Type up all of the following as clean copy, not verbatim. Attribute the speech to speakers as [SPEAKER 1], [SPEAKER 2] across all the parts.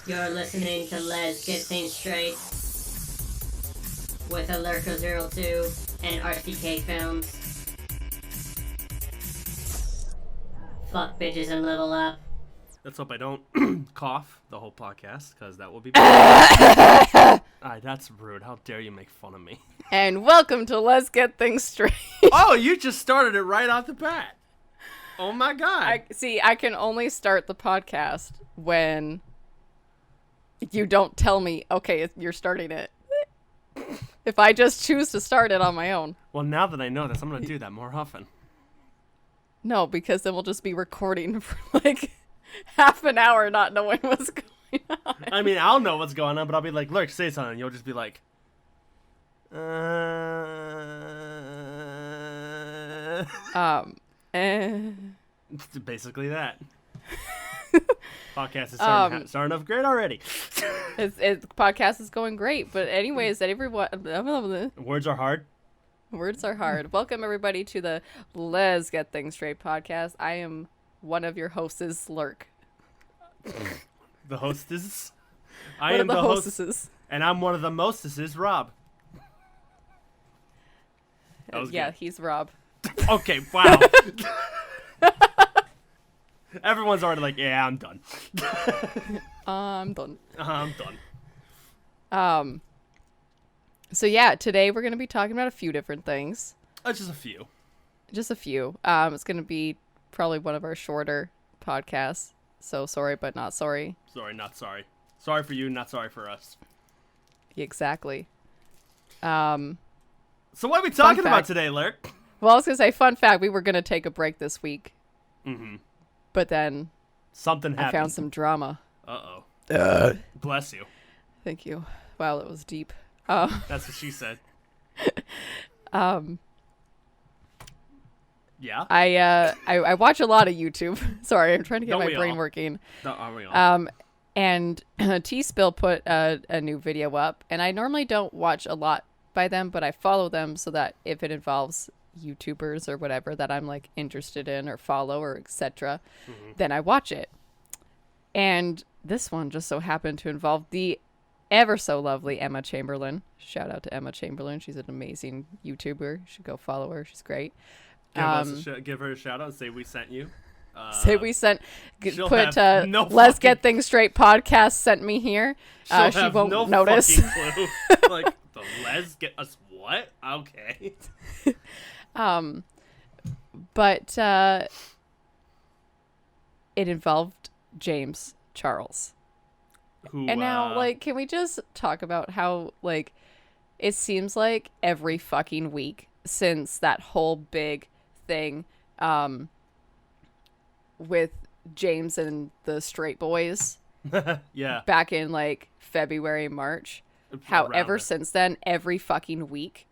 [SPEAKER 1] You're listening to Les Get Things Straight with Alerco02 and RCK Films. Fuck bitches and level up.
[SPEAKER 2] Let's hope I don't cough the whole podcast, because that will be bad. That's rude. How dare you make fun of me?
[SPEAKER 3] And welcome to Let's Get Things Straight.
[SPEAKER 2] Oh, you just started it right off the bat. Oh my god.
[SPEAKER 3] I can only start the podcast when you don't tell me, okay, you're starting it. If I just choose to start it on my own.
[SPEAKER 2] Well, now that I know this, I'm going to do that more often.
[SPEAKER 3] No, because then we'll just be recording for like half an hour not knowing what's going on.
[SPEAKER 2] I mean, I'll know what's going on, but I'll be like, Lurk, say something. You'll just be like, Basically that. Podcast is starting off great already.
[SPEAKER 3] The podcast is going great, but anyways, everyone...
[SPEAKER 2] Words are hard.
[SPEAKER 3] Words are hard. Welcome, everybody, to the Let's Get Things Straight podcast. I am one of your hosts, Lurk.
[SPEAKER 2] The hostess?
[SPEAKER 3] I am the hostesses.
[SPEAKER 2] And I'm one of the mostesses, Rob.
[SPEAKER 3] Yeah, he's Rob.
[SPEAKER 2] Okay, wow. Everyone's already like, yeah, I'm done.
[SPEAKER 3] I'm done.
[SPEAKER 2] I'm done.
[SPEAKER 3] So yeah, today we're going to be talking about a few different things.
[SPEAKER 2] Just a few.
[SPEAKER 3] Just a few. It's going to be probably one of our shorter podcasts. So sorry, but not sorry.
[SPEAKER 2] Sorry, not sorry. Sorry for you, not sorry for us.
[SPEAKER 3] Exactly.
[SPEAKER 2] So what are we talking about today, Lurk?
[SPEAKER 3] Well, I was going to say, fun fact, we were going to take a break this week.
[SPEAKER 2] Mm-hmm.
[SPEAKER 3] But then
[SPEAKER 2] something happened.
[SPEAKER 3] I found some drama.
[SPEAKER 2] Uh-oh. Bless you.
[SPEAKER 3] Thank you. Wow, that was deep.
[SPEAKER 2] That's what she said. Yeah.
[SPEAKER 3] I watch a lot of YouTube. Sorry, I'm trying to get my brain working.
[SPEAKER 2] Aren't we all?
[SPEAKER 3] And T-Spill put a new video up, and I normally don't watch a lot by them, but I follow them so that if it involves YouTubers or whatever that I'm like interested in or follow or etc., then I watch it. And this one just so happened to involve the ever so lovely Emma Chamberlain. Shout out to Emma Chamberlain. She's an amazing YouTuber. You should go follow her. She's great.
[SPEAKER 2] Give her a shout out and say we sent you.
[SPEAKER 3] Say we sent. Put
[SPEAKER 2] no
[SPEAKER 3] Let's Get Things Straight podcast sent me here. She won't
[SPEAKER 2] no
[SPEAKER 3] notice.
[SPEAKER 2] Clue. Like the Let's Get Us what? Okay.
[SPEAKER 3] But it involved James Charles.
[SPEAKER 2] Who,
[SPEAKER 3] and now, like, can we just talk about how, like, it seems like every fucking week since that whole big thing with James and the Straight Boys
[SPEAKER 2] yeah,
[SPEAKER 3] back in, like, February, March, how ever since then, every fucking week,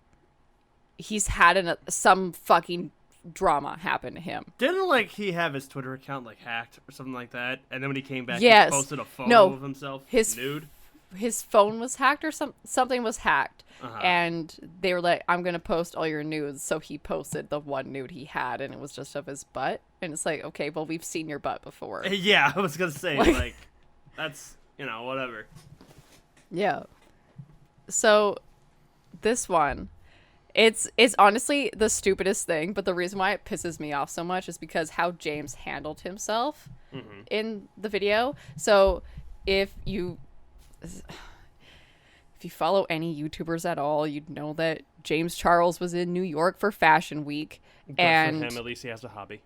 [SPEAKER 3] he's had some fucking drama happen to him.
[SPEAKER 2] Didn't like he have his Twitter account like hacked or something like that, and then when he came back,
[SPEAKER 3] yes.
[SPEAKER 2] he posted a photo of himself nude.
[SPEAKER 3] His phone was hacked or something was hacked, and they were like, "I'm gonna post all your nudes." So he posted the one nude he had, and it was just of his butt. And it's like, okay, well, we've seen your butt before.
[SPEAKER 2] Yeah, I was gonna say like that's whatever.
[SPEAKER 3] Yeah. So this one. It's honestly the stupidest thing, but the reason why it pisses me off so much is because how James handled himself in the video. So if you follow any YouTubers at all, you'd know that James Charles was in New York for Fashion Week.
[SPEAKER 2] Good
[SPEAKER 3] and
[SPEAKER 2] for him, at least he has a hobby.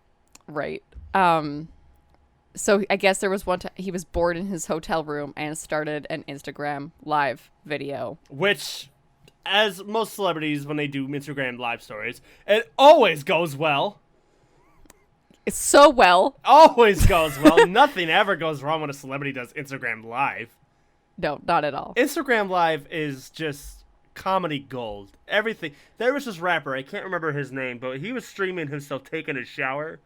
[SPEAKER 3] Right. So I guess there was one time he was bored in his hotel room and started an Instagram live video.
[SPEAKER 2] Which, as most celebrities, when they do Instagram live stories, it always goes well.
[SPEAKER 3] It's so well.
[SPEAKER 2] Always goes well. Nothing ever goes wrong when a celebrity does Instagram live.
[SPEAKER 3] No, not at all.
[SPEAKER 2] Instagram live is just comedy gold. Everything. There was this rapper, I can't remember his name, but he was streaming himself taking a shower.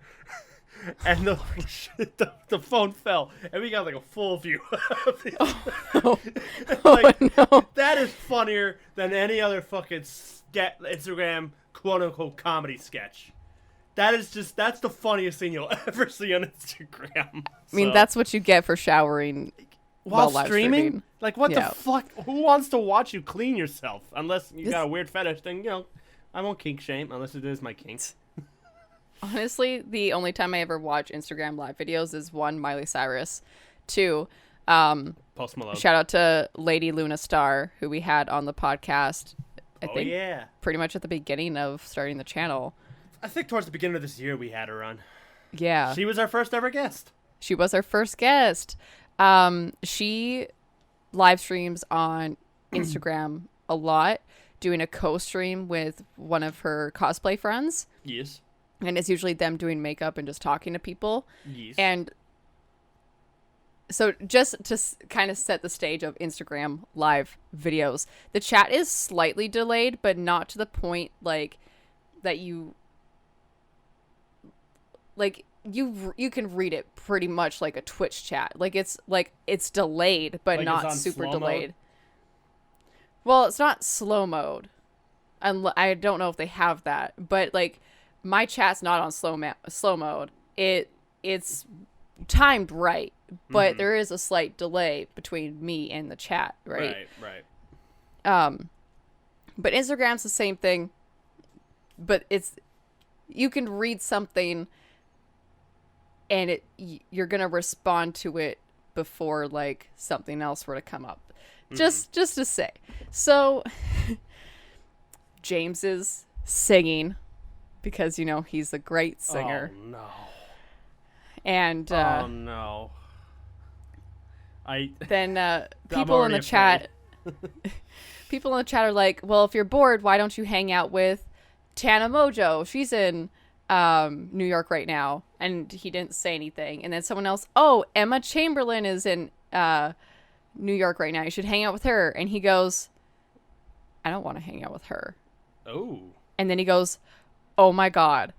[SPEAKER 2] And the phone fell, and we got like a full view of it. Like,
[SPEAKER 3] no.
[SPEAKER 2] That is funnier than any other fucking Instagram quote-unquote comedy sketch. That's the funniest thing you'll ever see on Instagram.
[SPEAKER 3] I mean, that's what you get for showering
[SPEAKER 2] While
[SPEAKER 3] live
[SPEAKER 2] streaming? Like, what
[SPEAKER 3] Yeah.
[SPEAKER 2] the fuck? Who wants to watch you clean yourself? Unless you got a weird fetish, then, I won't kink shame, unless it is my kink.
[SPEAKER 3] Honestly, the only time I ever watch Instagram live videos is 1, Miley Cyrus. 2,
[SPEAKER 2] Post Malone.
[SPEAKER 3] shout out to Lady Luna Star, who we had on the podcast, I think,
[SPEAKER 2] yeah.
[SPEAKER 3] pretty much at the beginning of starting the channel.
[SPEAKER 2] I think towards the beginning of this year we had her on.
[SPEAKER 3] Yeah.
[SPEAKER 2] She was our first ever guest.
[SPEAKER 3] She was our first guest. She live streams on Instagram a lot, doing a co-stream with one of her cosplay friends.
[SPEAKER 2] Yes.
[SPEAKER 3] And it's usually them doing makeup and just talking to people.
[SPEAKER 2] Yes.
[SPEAKER 3] And so just to kind of set the stage of Instagram live videos, the chat is slightly delayed, but not to the point like that you can read it pretty much like a Twitch chat. It's delayed, but
[SPEAKER 2] Like
[SPEAKER 3] not
[SPEAKER 2] it's on
[SPEAKER 3] super
[SPEAKER 2] slow
[SPEAKER 3] delayed.
[SPEAKER 2] mode?
[SPEAKER 3] Well, it's not slow mode. I don't know if they have that, but like my chat's not on slow mode. It's timed right, but there is a slight delay between me and the chat, right?
[SPEAKER 2] Right.
[SPEAKER 3] But Instagram's the same thing, but you can read something and you're gonna respond to it before like something else were to come up. Just to say. So James is singing because he's a great singer.
[SPEAKER 2] Oh no.
[SPEAKER 3] And
[SPEAKER 2] oh no.
[SPEAKER 3] then people in the chat are like, well, if you're bored, why don't you hang out with Tana Mojo? She's in New York right now. And he didn't say anything. And then someone else, oh, Emma Chamberlain is in New York right now. You should hang out with her. And he goes, I don't want to hang out with her.
[SPEAKER 2] Oh.
[SPEAKER 3] And then he goes, oh my God.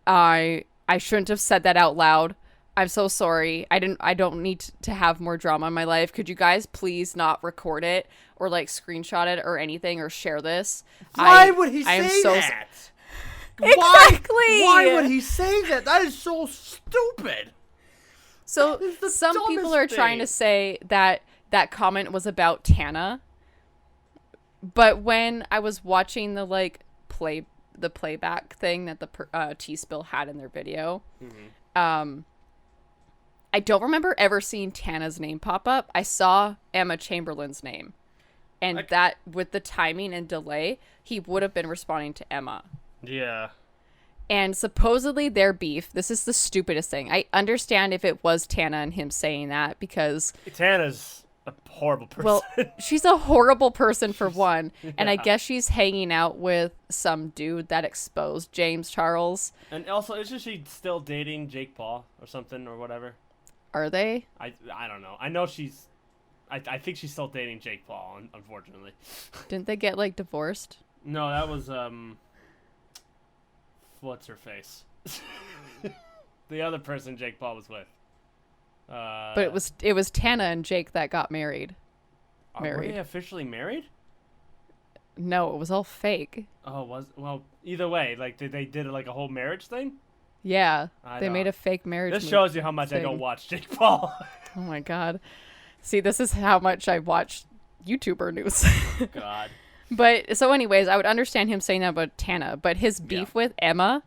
[SPEAKER 3] I shouldn't have said that out loud. I'm so sorry. I don't need to have more drama in my life. Could you guys please not record it or like screenshot it or anything or share this?
[SPEAKER 2] Why would he say that?
[SPEAKER 3] Exactly.
[SPEAKER 2] Why would he say that? That is so stupid.
[SPEAKER 3] So some people are trying to say that comment was about Tana. But when I was watching the playback thing that the T-Spill had in their video, I don't remember ever seeing Tana's name pop up. I saw Emma Chamberlain's name. And that, with the timing and delay, he would have been responding to Emma.
[SPEAKER 2] Yeah.
[SPEAKER 3] And supposedly their beef, this is the stupidest thing. I understand if it was Tana and him saying that because...
[SPEAKER 2] Tana's a horrible person.
[SPEAKER 3] Well, she's a horrible person for one. And I guess she's hanging out with some dude that exposed James Charles.
[SPEAKER 2] And also, isn't she still dating Jake Paul or something or whatever?
[SPEAKER 3] Are they?
[SPEAKER 2] I don't know. I know she's... I think she's still dating Jake Paul, unfortunately.
[SPEAKER 3] Didn't they get, divorced?
[SPEAKER 2] No, that was, what's her face? The other person Jake Paul was with.
[SPEAKER 3] But it was Tana and Jake that got married.
[SPEAKER 2] Were they officially married?
[SPEAKER 3] No, it was all fake.
[SPEAKER 2] Oh, well, either way, they did a whole marriage thing?
[SPEAKER 3] Yeah, they made a fake marriage.
[SPEAKER 2] This shows you how much I don't watch Jake Paul.
[SPEAKER 3] Oh my God. See, this is how much I watch YouTuber news.
[SPEAKER 2] God.
[SPEAKER 3] But so anyways, I would understand him saying that about Tana, but his beef with Emma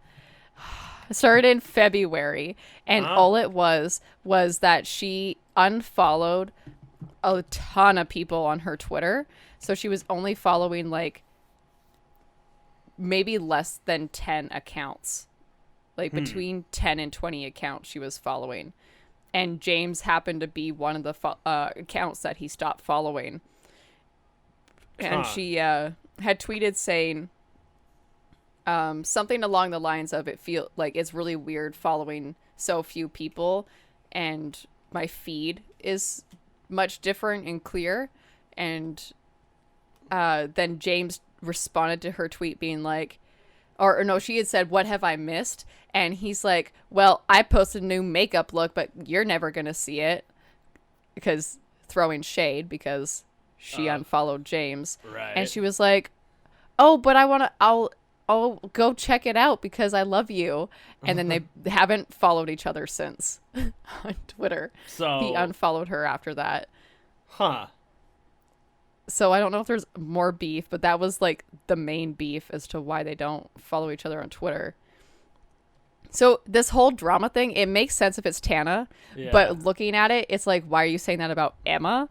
[SPEAKER 3] started in February, and all it was that she unfollowed a ton of people on her Twitter. So she was only following maybe less than 10 accounts. Between 10 and 20 accounts she was following. And James happened to be one of the accounts that he stopped following. And she had tweeted saying something along the lines of, it feel like it's really weird following so few people and my feed is much different and clear. And then James responded to her tweet being like, or no, she had said, what have I missed? And he's like, well, I posted a new makeup look, but you're never going to see it. Because throwing shade because she unfollowed James.
[SPEAKER 2] Right.
[SPEAKER 3] And she was like, oh, but oh, go check it out because I love you. And then they haven't followed each other since on Twitter.
[SPEAKER 2] So
[SPEAKER 3] He unfollowed her after that.
[SPEAKER 2] Huh.
[SPEAKER 3] So I don't know if there's more beef, but that was like the main beef as to why they don't follow each other on Twitter. So this whole drama thing, it makes sense if it's Tana,
[SPEAKER 2] Yeah.
[SPEAKER 3] but looking at it, it's like, why are you saying that about Emma?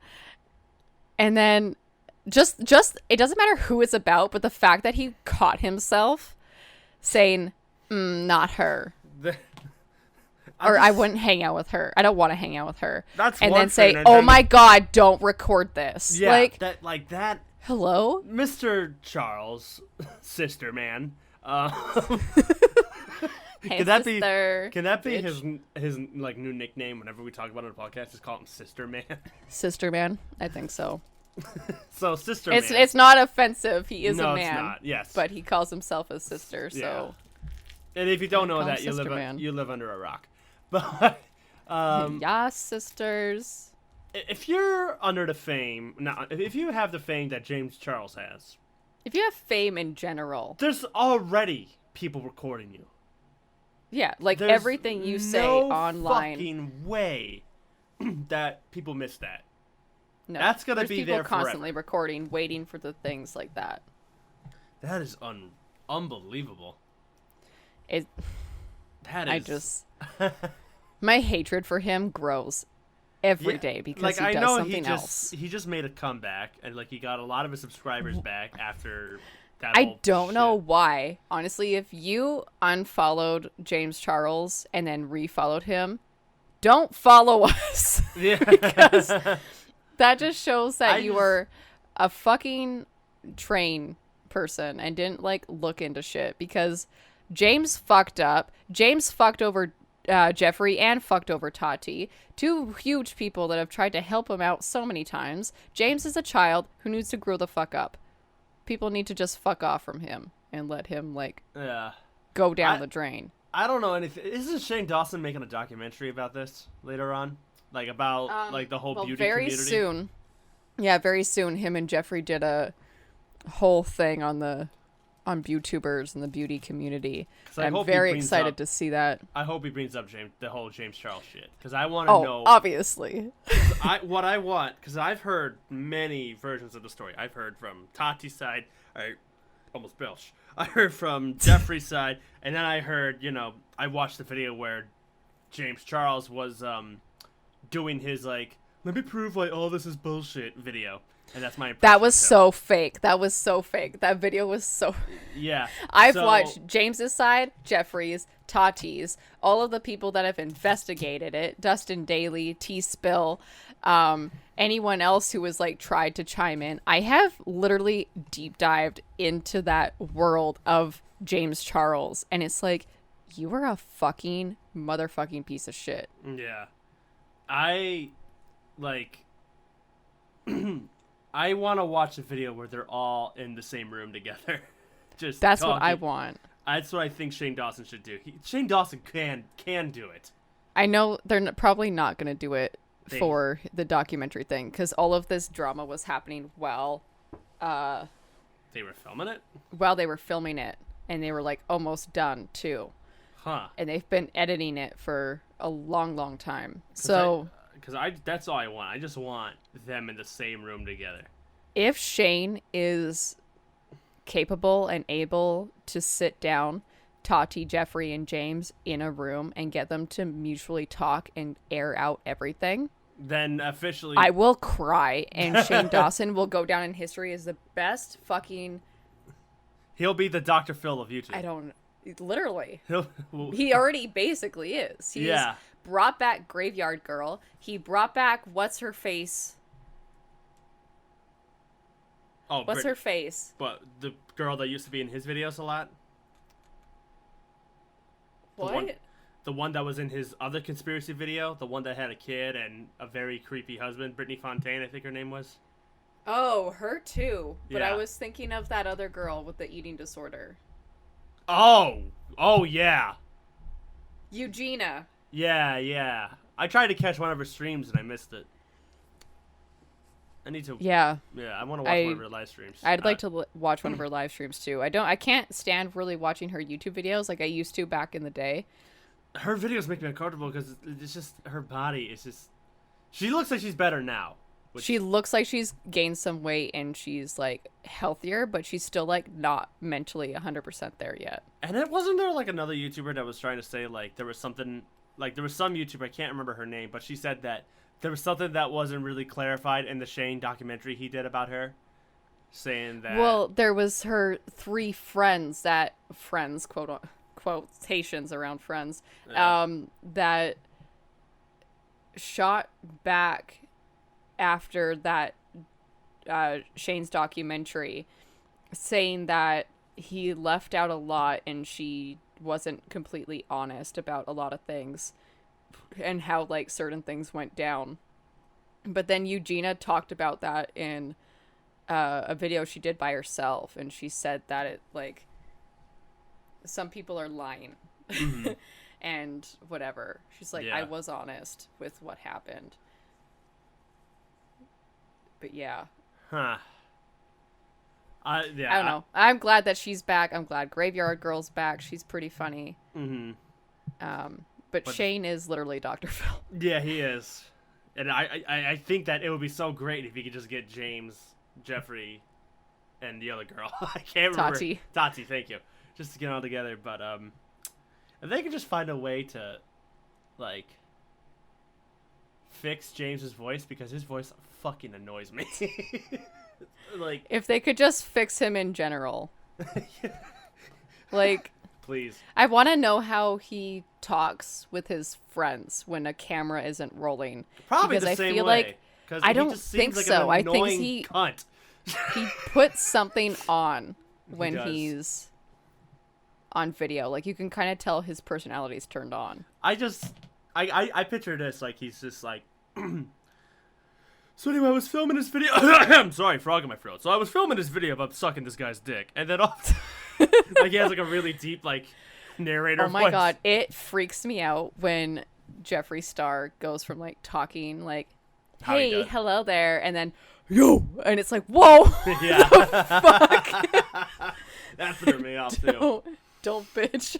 [SPEAKER 3] And then just it doesn't matter who it's about, but the fact that he caught himself saying, not her. I wouldn't hang out with her. I don't want to hang out with her.
[SPEAKER 2] That's
[SPEAKER 3] and
[SPEAKER 2] one
[SPEAKER 3] then say,
[SPEAKER 2] thing, and
[SPEAKER 3] oh
[SPEAKER 2] then-
[SPEAKER 3] my God, don't record this.
[SPEAKER 2] Yeah,
[SPEAKER 3] Like,
[SPEAKER 2] that
[SPEAKER 3] hello?
[SPEAKER 2] Mr. Charles, sister man.
[SPEAKER 3] Hey,
[SPEAKER 2] Can that
[SPEAKER 3] sister,
[SPEAKER 2] be
[SPEAKER 3] bitch.
[SPEAKER 2] his like new nickname whenever we talk about it on the podcast? Just call him Sister Man.
[SPEAKER 3] Sister man? I think so.
[SPEAKER 2] So Sister
[SPEAKER 3] It's
[SPEAKER 2] Man.
[SPEAKER 3] it's not offensive. He is
[SPEAKER 2] no,
[SPEAKER 3] a man.
[SPEAKER 2] it's not. Yes,
[SPEAKER 3] But he calls himself a sister, so
[SPEAKER 2] Yeah. And if you don't know
[SPEAKER 3] call him
[SPEAKER 2] that, you
[SPEAKER 3] Sister
[SPEAKER 2] live
[SPEAKER 3] Man.
[SPEAKER 2] you live under a rock. But
[SPEAKER 3] yeah, sisters.
[SPEAKER 2] if you're under the fame, if you have the fame that James Charles has,
[SPEAKER 3] If you have fame in general,
[SPEAKER 2] there's already people recording you.
[SPEAKER 3] yeah, like
[SPEAKER 2] There's
[SPEAKER 3] everything you say
[SPEAKER 2] no
[SPEAKER 3] online.
[SPEAKER 2] fucking way that people miss that.
[SPEAKER 3] No,
[SPEAKER 2] that's gonna
[SPEAKER 3] there's
[SPEAKER 2] be
[SPEAKER 3] people
[SPEAKER 2] there forever.
[SPEAKER 3] constantly recording, waiting for the things like that.
[SPEAKER 2] That is unbelievable.
[SPEAKER 3] It.
[SPEAKER 2] That is.
[SPEAKER 3] I just my hatred for him grows every day because
[SPEAKER 2] like,
[SPEAKER 3] he
[SPEAKER 2] I
[SPEAKER 3] does
[SPEAKER 2] know
[SPEAKER 3] something
[SPEAKER 2] he
[SPEAKER 3] else.
[SPEAKER 2] just made a comeback and like he got a lot of his subscribers back after that.
[SPEAKER 3] I
[SPEAKER 2] whole
[SPEAKER 3] don't
[SPEAKER 2] shit.
[SPEAKER 3] know why. Honestly, if you unfollowed James Charles and then refollowed him, don't follow us.
[SPEAKER 2] Yeah.
[SPEAKER 3] Because that just shows that
[SPEAKER 2] I
[SPEAKER 3] you
[SPEAKER 2] just-
[SPEAKER 3] were a fucking train person and didn't like look into shit because James fucked up. James fucked over Jeffrey and fucked over Tati. Two huge people that have tried to help him out so many times. James is a child who needs to grow the fuck up. People need to just fuck off from him and let him like
[SPEAKER 2] Yeah.
[SPEAKER 3] go down
[SPEAKER 2] I-
[SPEAKER 3] the drain.
[SPEAKER 2] I don't know anything. Isn't Shane Dawson making a documentary about this later on? Like about like the whole beauty
[SPEAKER 3] very
[SPEAKER 2] community?
[SPEAKER 3] soon. Yeah, very soon. Him and Jeffrey did a whole thing on BeauTubers and the beauty community.
[SPEAKER 2] 'Cause I
[SPEAKER 3] I'm
[SPEAKER 2] hope he
[SPEAKER 3] very
[SPEAKER 2] brings
[SPEAKER 3] excited
[SPEAKER 2] up-
[SPEAKER 3] to see that.
[SPEAKER 2] I hope he brings up the whole James Charles shit because I want to
[SPEAKER 3] Oh,
[SPEAKER 2] know
[SPEAKER 3] obviously.
[SPEAKER 2] what I want because I've heard many versions of the story. I've heard from Tati's side. I almost belch. I heard from Jeffrey's side, and then I heard, I watched the video where James Charles was doing his like, let me prove like all this is bullshit video, and that's my impression
[SPEAKER 3] That was
[SPEAKER 2] of him.
[SPEAKER 3] so fake. That was so fake. That video was so.
[SPEAKER 2] Yeah.
[SPEAKER 3] I've
[SPEAKER 2] so-
[SPEAKER 3] watched James's side, Jeffrey's, Tati's, all of the people that have investigated it, Dustin Daly, T Spill, anyone else who was like tried to chime in. I have literally deep dived into that world of James Charles, and it's like, you are a fucking motherfucking piece of shit.
[SPEAKER 2] Yeah. I like I want to watch a video where they're all in the same room together. Just
[SPEAKER 3] That's what I
[SPEAKER 2] talking.
[SPEAKER 3] want.
[SPEAKER 2] That's what I think Shane Dawson should do. Shane Dawson can do it.
[SPEAKER 3] I know they're probably not going to do it
[SPEAKER 2] They-
[SPEAKER 3] for the documentary thing because all of this drama was happening while
[SPEAKER 2] They were filming it?
[SPEAKER 3] they were filming it, and they were like almost done too,
[SPEAKER 2] Huh.
[SPEAKER 3] and they've been editing it for a long time. So
[SPEAKER 2] Because that's all I want. I just want them in the same room together.
[SPEAKER 3] if Shane is capable and able to sit down Tati, Jeffrey, and James in a room and get them to mutually talk and air out everything,
[SPEAKER 2] Then officially,
[SPEAKER 3] I will cry, and Shane Dawson will go down in history as the best fucking.
[SPEAKER 2] he'll be the Dr. Phil of YouTube.
[SPEAKER 3] I don't. Literally.
[SPEAKER 2] Well,
[SPEAKER 3] He already basically is. He's
[SPEAKER 2] Yeah.
[SPEAKER 3] brought back Graveyard Girl. He brought back What's Her Face.
[SPEAKER 2] oh,
[SPEAKER 3] What's her face?
[SPEAKER 2] But the girl that used to be in his videos a lot.
[SPEAKER 3] What?
[SPEAKER 2] The one that was in his other conspiracy video, the one that had a kid and a very creepy husband, Brittany Fontaine, I think her name was.
[SPEAKER 3] Oh, her too. But I
[SPEAKER 2] Yeah.
[SPEAKER 3] was thinking of that other girl with the eating disorder.
[SPEAKER 2] Oh yeah.
[SPEAKER 3] Eugenia.
[SPEAKER 2] Yeah. I tried to catch one of her streams and I missed it. I need to.
[SPEAKER 3] Yeah.
[SPEAKER 2] Yeah, I want to watch one of her live streams.
[SPEAKER 3] I'd like to watch one of her live streams too. I can't stand really watching her YouTube videos like I used to back in the day.
[SPEAKER 2] Her videos make me uncomfortable because it's just her body is just. She looks like she's better now.
[SPEAKER 3] She looks like she's gained some weight and she's like healthier, but she's still like not mentally 100% there yet.
[SPEAKER 2] And it wasn't there like another YouTuber that was trying to say like there was something like there was some YouTuber, I can't remember her name, but she said that there was something that wasn't really clarified in the Shane documentary he did about her, saying that.
[SPEAKER 3] Well, there was her 3 friends quotations around friends, that shot back after that Shane's documentary, saying that he left out a lot and she wasn't completely honest about a lot of things and how like certain things went down. But then Eugenia talked about that in a video she did by herself, and she said that it like some people are lying.
[SPEAKER 2] Mm-hmm.
[SPEAKER 3] And whatever. She's like,
[SPEAKER 2] Yeah.
[SPEAKER 3] I was honest with what happened. But yeah.
[SPEAKER 2] Huh.
[SPEAKER 3] I don't know. I'm glad that she's back. I'm glad Graveyard Girl's back. She's pretty funny.
[SPEAKER 2] Mm-hmm.
[SPEAKER 3] But Shane is literally Dr. Phil.
[SPEAKER 2] Yeah, he is. And I think that it would be so great if he could just get James, Jeffrey, and the other girl. I can't remember. Tati, thank you. Just to get all together. But if they could just find a way to, like, fix James's voice, because his voice fucking annoys me. Like,
[SPEAKER 3] if they could just fix him in general. Like,
[SPEAKER 2] please.
[SPEAKER 3] I want to know how he talks with his friends when a camera isn't rolling.
[SPEAKER 2] Probably
[SPEAKER 3] because
[SPEAKER 2] the same
[SPEAKER 3] I feel
[SPEAKER 2] way.
[SPEAKER 3] like
[SPEAKER 2] I
[SPEAKER 3] don't
[SPEAKER 2] just
[SPEAKER 3] think
[SPEAKER 2] like
[SPEAKER 3] so.
[SPEAKER 2] An
[SPEAKER 3] I think
[SPEAKER 2] cunt.
[SPEAKER 3] he puts something on when
[SPEAKER 2] He
[SPEAKER 3] he's on video. Like, you can kind of tell his personality's turned on.
[SPEAKER 2] I picture this like he's just like. So anyway, I was filming this video. I'm sorry, frog in my throat. So I was filming this video about sucking this guy's dick, and then like he has like a really deep like narrator.
[SPEAKER 3] Oh my
[SPEAKER 2] voice.
[SPEAKER 3] god, it freaks me out when Jeffree Star goes from like talking like, "Hey, hello there," and then "Yo," and it's like, "Whoa,
[SPEAKER 2] yeah,
[SPEAKER 3] fuck."
[SPEAKER 2] That threw me off too.
[SPEAKER 3] Don't bitch.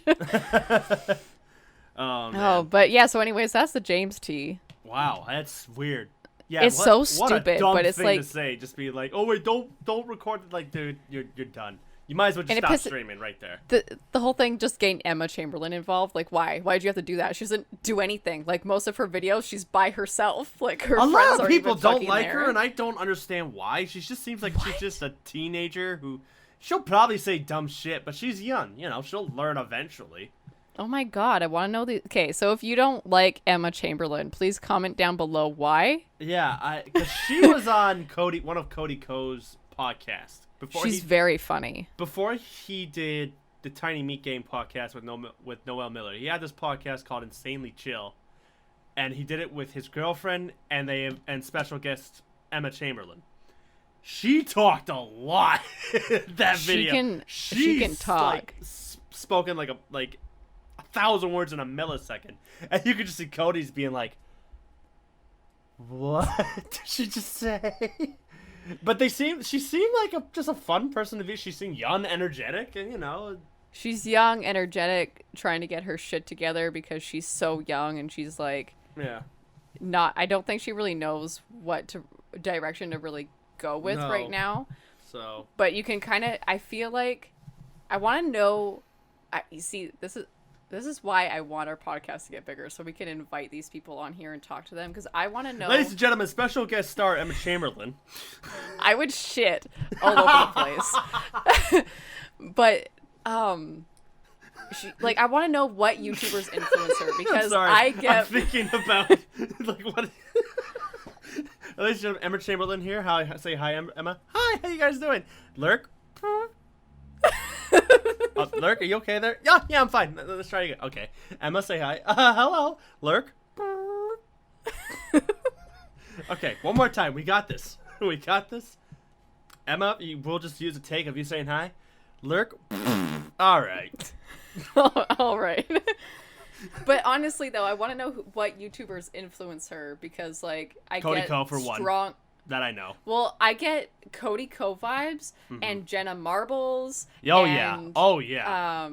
[SPEAKER 2] Oh, man.
[SPEAKER 3] Oh, but yeah. So, anyways, that's the James T.
[SPEAKER 2] Wow, that's weird. Yeah,
[SPEAKER 3] it's so
[SPEAKER 2] what
[SPEAKER 3] stupid,
[SPEAKER 2] a dumb
[SPEAKER 3] but it's
[SPEAKER 2] thing
[SPEAKER 3] like
[SPEAKER 2] to say. Just be like, oh wait, don't record it. Like, dude, you're done. You might as well just stop streaming right there.
[SPEAKER 3] The whole thing just gained Emma Chamberlain involved. Like, why? Why'd you have to do that? She doesn't do anything. Like, most of her videos, she's by herself. Like, her friends
[SPEAKER 2] lot of
[SPEAKER 3] aren't
[SPEAKER 2] people
[SPEAKER 3] even
[SPEAKER 2] don't
[SPEAKER 3] fucking
[SPEAKER 2] like
[SPEAKER 3] there.
[SPEAKER 2] her, and I don't understand why. She just seems like she's just a teenager who. She'll probably say dumb shit, but she's young. You know, she'll learn eventually.
[SPEAKER 3] Oh my god, I want to know the... Okay, so if you don't like Emma Chamberlain, please comment down below why.
[SPEAKER 2] Yeah, because she was on one of Cody Ko's podcasts.
[SPEAKER 3] She's very funny.
[SPEAKER 2] Before he did the Tiny Meat Game podcast with Noel Miller, he had this podcast called Insanely Chill, and he did it with his girlfriend and special guest Emma Chamberlain. She talked a lot. That video.
[SPEAKER 3] She can talk.
[SPEAKER 2] Like, spoken like 1,000 words in a millisecond, and you could just see Cody's being like, "What did she just say?" But she seemed like just a fun person to be. She seemed young, energetic, and you know.
[SPEAKER 3] She's young, energetic, trying to get her shit together because she's so young, and she's like,
[SPEAKER 2] yeah,
[SPEAKER 3] I don't think she really knows what direction to really go with right now.
[SPEAKER 2] So,
[SPEAKER 3] but you can kind of. I feel like I want to know. You see, this is why I want our podcast to get bigger, so we can invite these people on here and talk to them, because I want to know.
[SPEAKER 2] Ladies and gentlemen, special guest star Emma Chamberlain.
[SPEAKER 3] I would shit all over the place. But, I want to know what YouTubers influence her, because I'm
[SPEAKER 2] thinking about, like, what... Ladies and gentlemen, Emma Chamberlain here. Say hi, Emma. Hi, how you guys doing? Lurk? Lurk, are you okay there? Yeah, I'm fine. Let's try again. Okay. Emma, say hi. Hello. Lurk. Okay, one more time. We got this. We got this. Emma, we'll just use a take of you saying hi. Lurk. All right.
[SPEAKER 3] All right. But honestly, though, I want to know what YouTubers influence her, because, like,
[SPEAKER 2] Cody Ko for one. That I know.
[SPEAKER 3] Well, I get Cody Co vibes and Jenna Marbles.
[SPEAKER 2] Oh,
[SPEAKER 3] and,
[SPEAKER 2] yeah. Oh, yeah.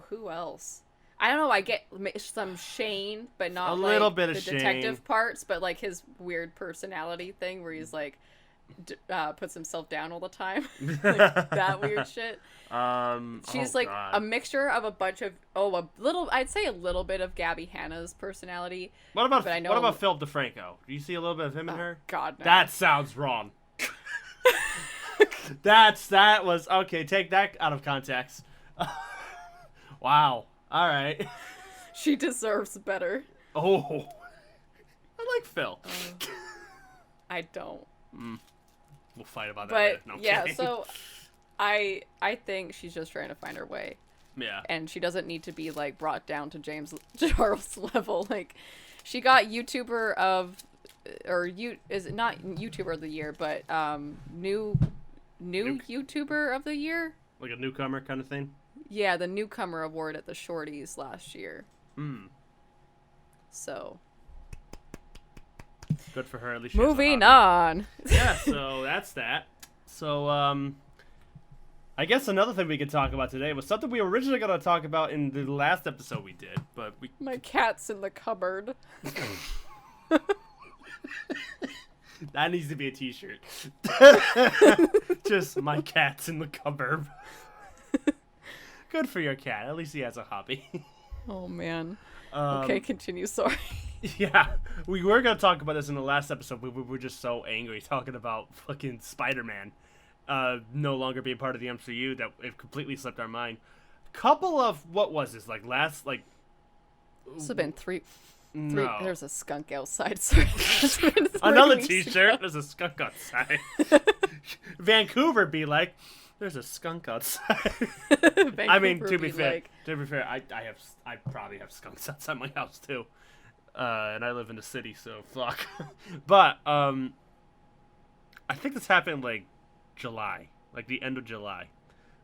[SPEAKER 3] Who else? I don't know. I get some Shane, but not
[SPEAKER 2] A
[SPEAKER 3] like
[SPEAKER 2] little bit of
[SPEAKER 3] the
[SPEAKER 2] Shane.
[SPEAKER 3] detective parts, but like his weird personality thing where he's like puts himself down all the time, like that weird shit. She's
[SPEAKER 2] God.
[SPEAKER 3] a mixture of a bunch of I'd say a little bit of Gabby Hanna's personality.
[SPEAKER 2] What about Philip DeFranco? Do you see a little bit of him in her?
[SPEAKER 3] God, no.
[SPEAKER 2] That sounds wrong. That was okay. Take that out of context. Wow. All right.
[SPEAKER 3] She deserves better.
[SPEAKER 2] Oh, I like Phil.
[SPEAKER 3] I don't.
[SPEAKER 2] We'll fight about that.
[SPEAKER 3] But
[SPEAKER 2] later. No, I'm
[SPEAKER 3] yeah,
[SPEAKER 2] kidding.
[SPEAKER 3] so I think she's just trying to find her way.
[SPEAKER 2] Yeah.
[SPEAKER 3] And she doesn't need to be like brought down to James Charles level. Like, she got YouTuber of, is it not YouTuber of the year, but new YouTuber of the year.
[SPEAKER 2] Like a newcomer kind of thing.
[SPEAKER 3] Yeah, the newcomer award at the Shorties last year. So.
[SPEAKER 2] Good for her. At least. She has a
[SPEAKER 3] Moving
[SPEAKER 2] hobby.
[SPEAKER 3] on.
[SPEAKER 2] Yeah. So that's that. So I guess another thing we could talk about today was something we were originally going to talk about in the last episode we did, but we.
[SPEAKER 3] My cat's in the cupboard.
[SPEAKER 2] That needs to be a T-shirt. Just my cat's in the cupboard. Good for your cat. At least he has a hobby.
[SPEAKER 3] Oh man. Okay, continue. Sorry.
[SPEAKER 2] Yeah, we were gonna talk about this in the last episode. We were just so angry talking about fucking Spider-Man no longer being part of the MCU that it completely slipped our mind. Couple of what was this
[SPEAKER 3] This have been three.
[SPEAKER 2] No.
[SPEAKER 3] There's a skunk outside. Sorry.
[SPEAKER 2] Another T-shirt. There's a skunk outside. Vancouver be like, there's a skunk outside. I mean, to be fair, I probably have skunks outside my house too, and I live in the city, so fuck. But I think this happened like July, like the end of July,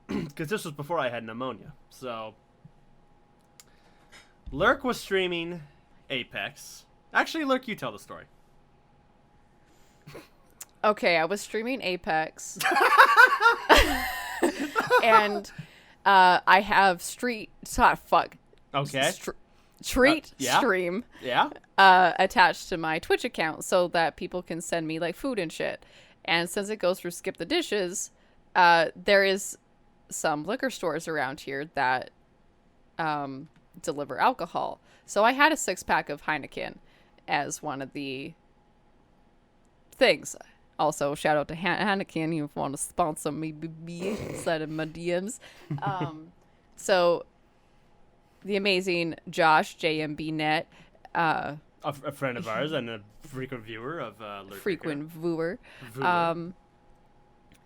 [SPEAKER 2] because this was before I had pneumonia. So Lurk was streaming Apex. Actually, Lurk, you tell the story.
[SPEAKER 3] Okay, I was streaming Apex. And I have treat stream attached to my Twitch account so that people can send me like food and shit. And since it goes through Skip the Dishes, there is some liquor stores around here that deliver alcohol. So I had a 6-pack of Heineken as one of the things. Also, shout out to Heineken. You want to sponsor me, baby, inside of my DMs. So, the amazing Josh, JMBNet.
[SPEAKER 2] A friend of ours and a frequent viewer of
[SPEAKER 3] viewer.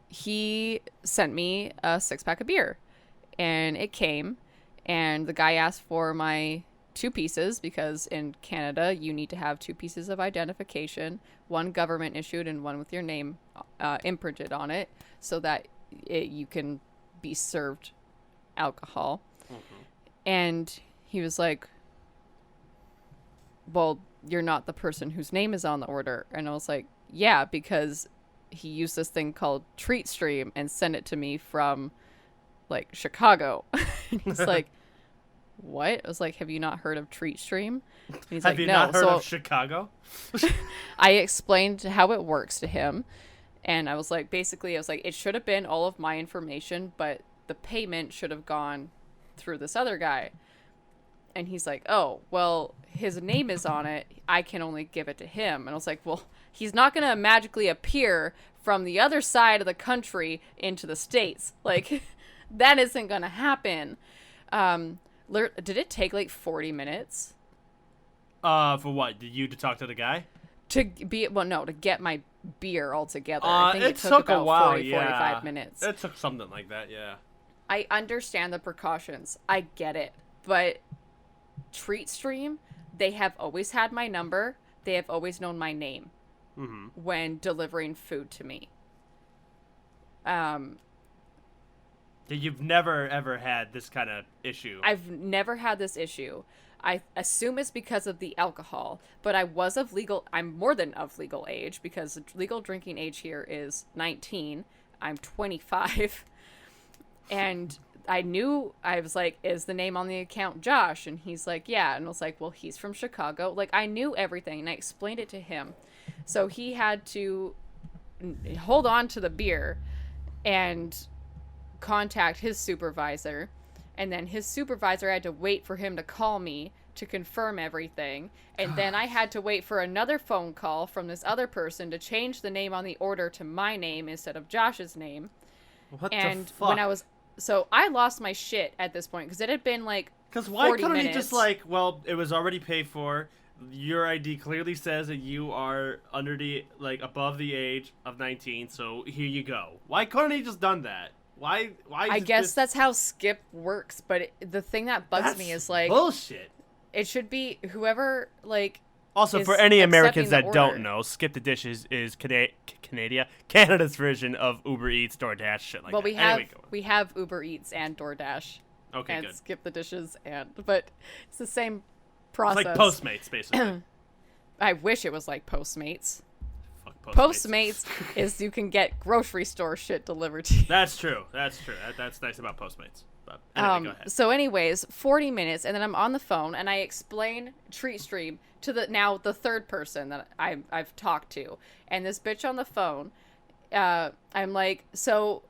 [SPEAKER 3] He sent me a 6-pack of beer. And it came. And the guy asked for my 2 pieces because in Canada you need to have 2 pieces of identification, one government issued and one with your name imprinted on it, so that you can be served alcohol. And he was like, well, you're not the person whose name is on the order. And I was like, yeah, because he used this thing called Treat Stream and sent it to me from like Chicago. And he's like, what? I was like, have you not heard of Treat Stream? And he's
[SPEAKER 2] have
[SPEAKER 3] like,
[SPEAKER 2] you
[SPEAKER 3] no.
[SPEAKER 2] not heard of Chicago?
[SPEAKER 3] I explained how it works to him. And I was like, basically, it should have been all of my information, but the payment should have gone through this other guy. And he's like, oh, well, his name is on it. I can only give it to him. And I was like, well, he's not going to magically appear from the other side of the country into the States. Like, that isn't going to happen. Did it take like 40 minutes?
[SPEAKER 2] For what? Did you to talk to the guy?
[SPEAKER 3] To get my beer all together. I think
[SPEAKER 2] it took
[SPEAKER 3] about
[SPEAKER 2] a while,
[SPEAKER 3] 45 minutes.
[SPEAKER 2] It took something like that, yeah.
[SPEAKER 3] I understand the precautions. I get it. But Treat Stream, they have always had my number. They have always known my name when delivering food to me.
[SPEAKER 2] You've never ever had this kind of issue.
[SPEAKER 3] I've never had this issue. I assume it's because of the alcohol, but I'm more than of legal age because the legal drinking age here is 19. I'm 25. And I was like, is the name on the account Josh? And he's like, yeah. And I was like, well, he's from Chicago. Like, I knew everything, and I explained it to him. So he had to hold on to the beer and contact his supervisor. And then his supervisor had to wait for him to call me to confirm everything. And then I had to wait for another phone call from this other person to change the name on the order to my name instead of Josh's name.
[SPEAKER 2] What
[SPEAKER 3] and
[SPEAKER 2] the fuck?
[SPEAKER 3] So I lost my shit at this point because it had been like
[SPEAKER 2] 'Cause why
[SPEAKER 3] 40
[SPEAKER 2] couldn't he
[SPEAKER 3] minutes.
[SPEAKER 2] just like, well, it was already paid for. Your ID clearly says that you are above the age of 19, so here you go. Why couldn't he just done that? Why
[SPEAKER 3] I guess that's how Skip works, but the thing that bugs me is like
[SPEAKER 2] bullshit.
[SPEAKER 3] It should be whoever like.
[SPEAKER 2] Also,
[SPEAKER 3] is
[SPEAKER 2] for any Americans
[SPEAKER 3] accepting
[SPEAKER 2] that
[SPEAKER 3] the order.
[SPEAKER 2] don't know, Skip the Dishes is Canada's version of Uber Eats, DoorDash, shit like
[SPEAKER 3] Well,
[SPEAKER 2] that.
[SPEAKER 3] we have Uber Eats and DoorDash.
[SPEAKER 2] Okay,
[SPEAKER 3] and
[SPEAKER 2] good.
[SPEAKER 3] Skip the Dishes but it's the same
[SPEAKER 2] It's
[SPEAKER 3] process.
[SPEAKER 2] like Postmates, basically.
[SPEAKER 3] I wish it was like Postmates.
[SPEAKER 2] Fuck
[SPEAKER 3] Postmates is you can get grocery store shit delivered to you.
[SPEAKER 2] That's true. That's nice about Postmates. But anyway, go ahead.
[SPEAKER 3] So anyways, 40 minutes, and then I'm on the phone, and I explain TreatStream to the third person that I've talked to. And this bitch on the phone, I'm like, so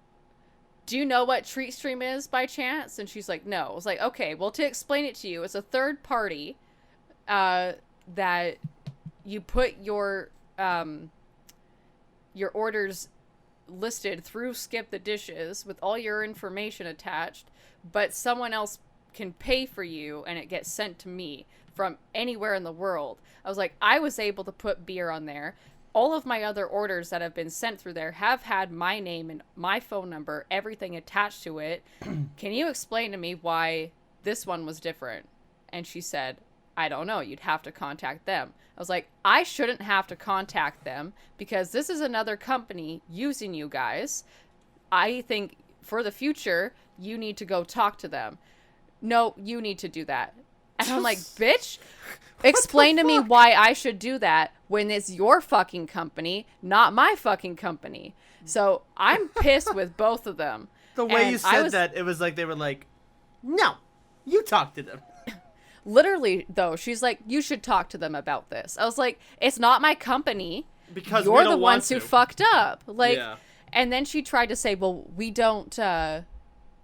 [SPEAKER 3] do you know what TreatStream is by chance? And she's like, no. I was like, okay, well, to explain it to you, it's a third party that you put your orders listed through Skip the Dishes with all your information attached, but someone else can pay for you and it gets sent to me from anywhere in the world. I was like, I was able to put beer on there. All of my other orders that have been sent through there have had my name and my phone number, everything attached to it. Can you explain to me why this one was different? And she said, I don't know. You'd have to contact them. I was like, I shouldn't have to contact them because this is another company using you guys. I think for the future, you need to go talk to them. No, you need to do that. And I'm like, bitch, explain to me why I should do that when it's your fucking company, not my fucking company. So I'm pissed with both of them.
[SPEAKER 2] The way
[SPEAKER 3] And
[SPEAKER 2] you said that, it was like they were like, no, you talk to them.
[SPEAKER 3] Literally, though, she's like, you should talk to them about this. I was like, it's not my company.
[SPEAKER 2] Because we
[SPEAKER 3] you're
[SPEAKER 2] don't
[SPEAKER 3] the
[SPEAKER 2] want
[SPEAKER 3] ones who
[SPEAKER 2] to.
[SPEAKER 3] fucked up. Like,
[SPEAKER 2] Yeah.
[SPEAKER 3] and then she tried to say, well, we don't,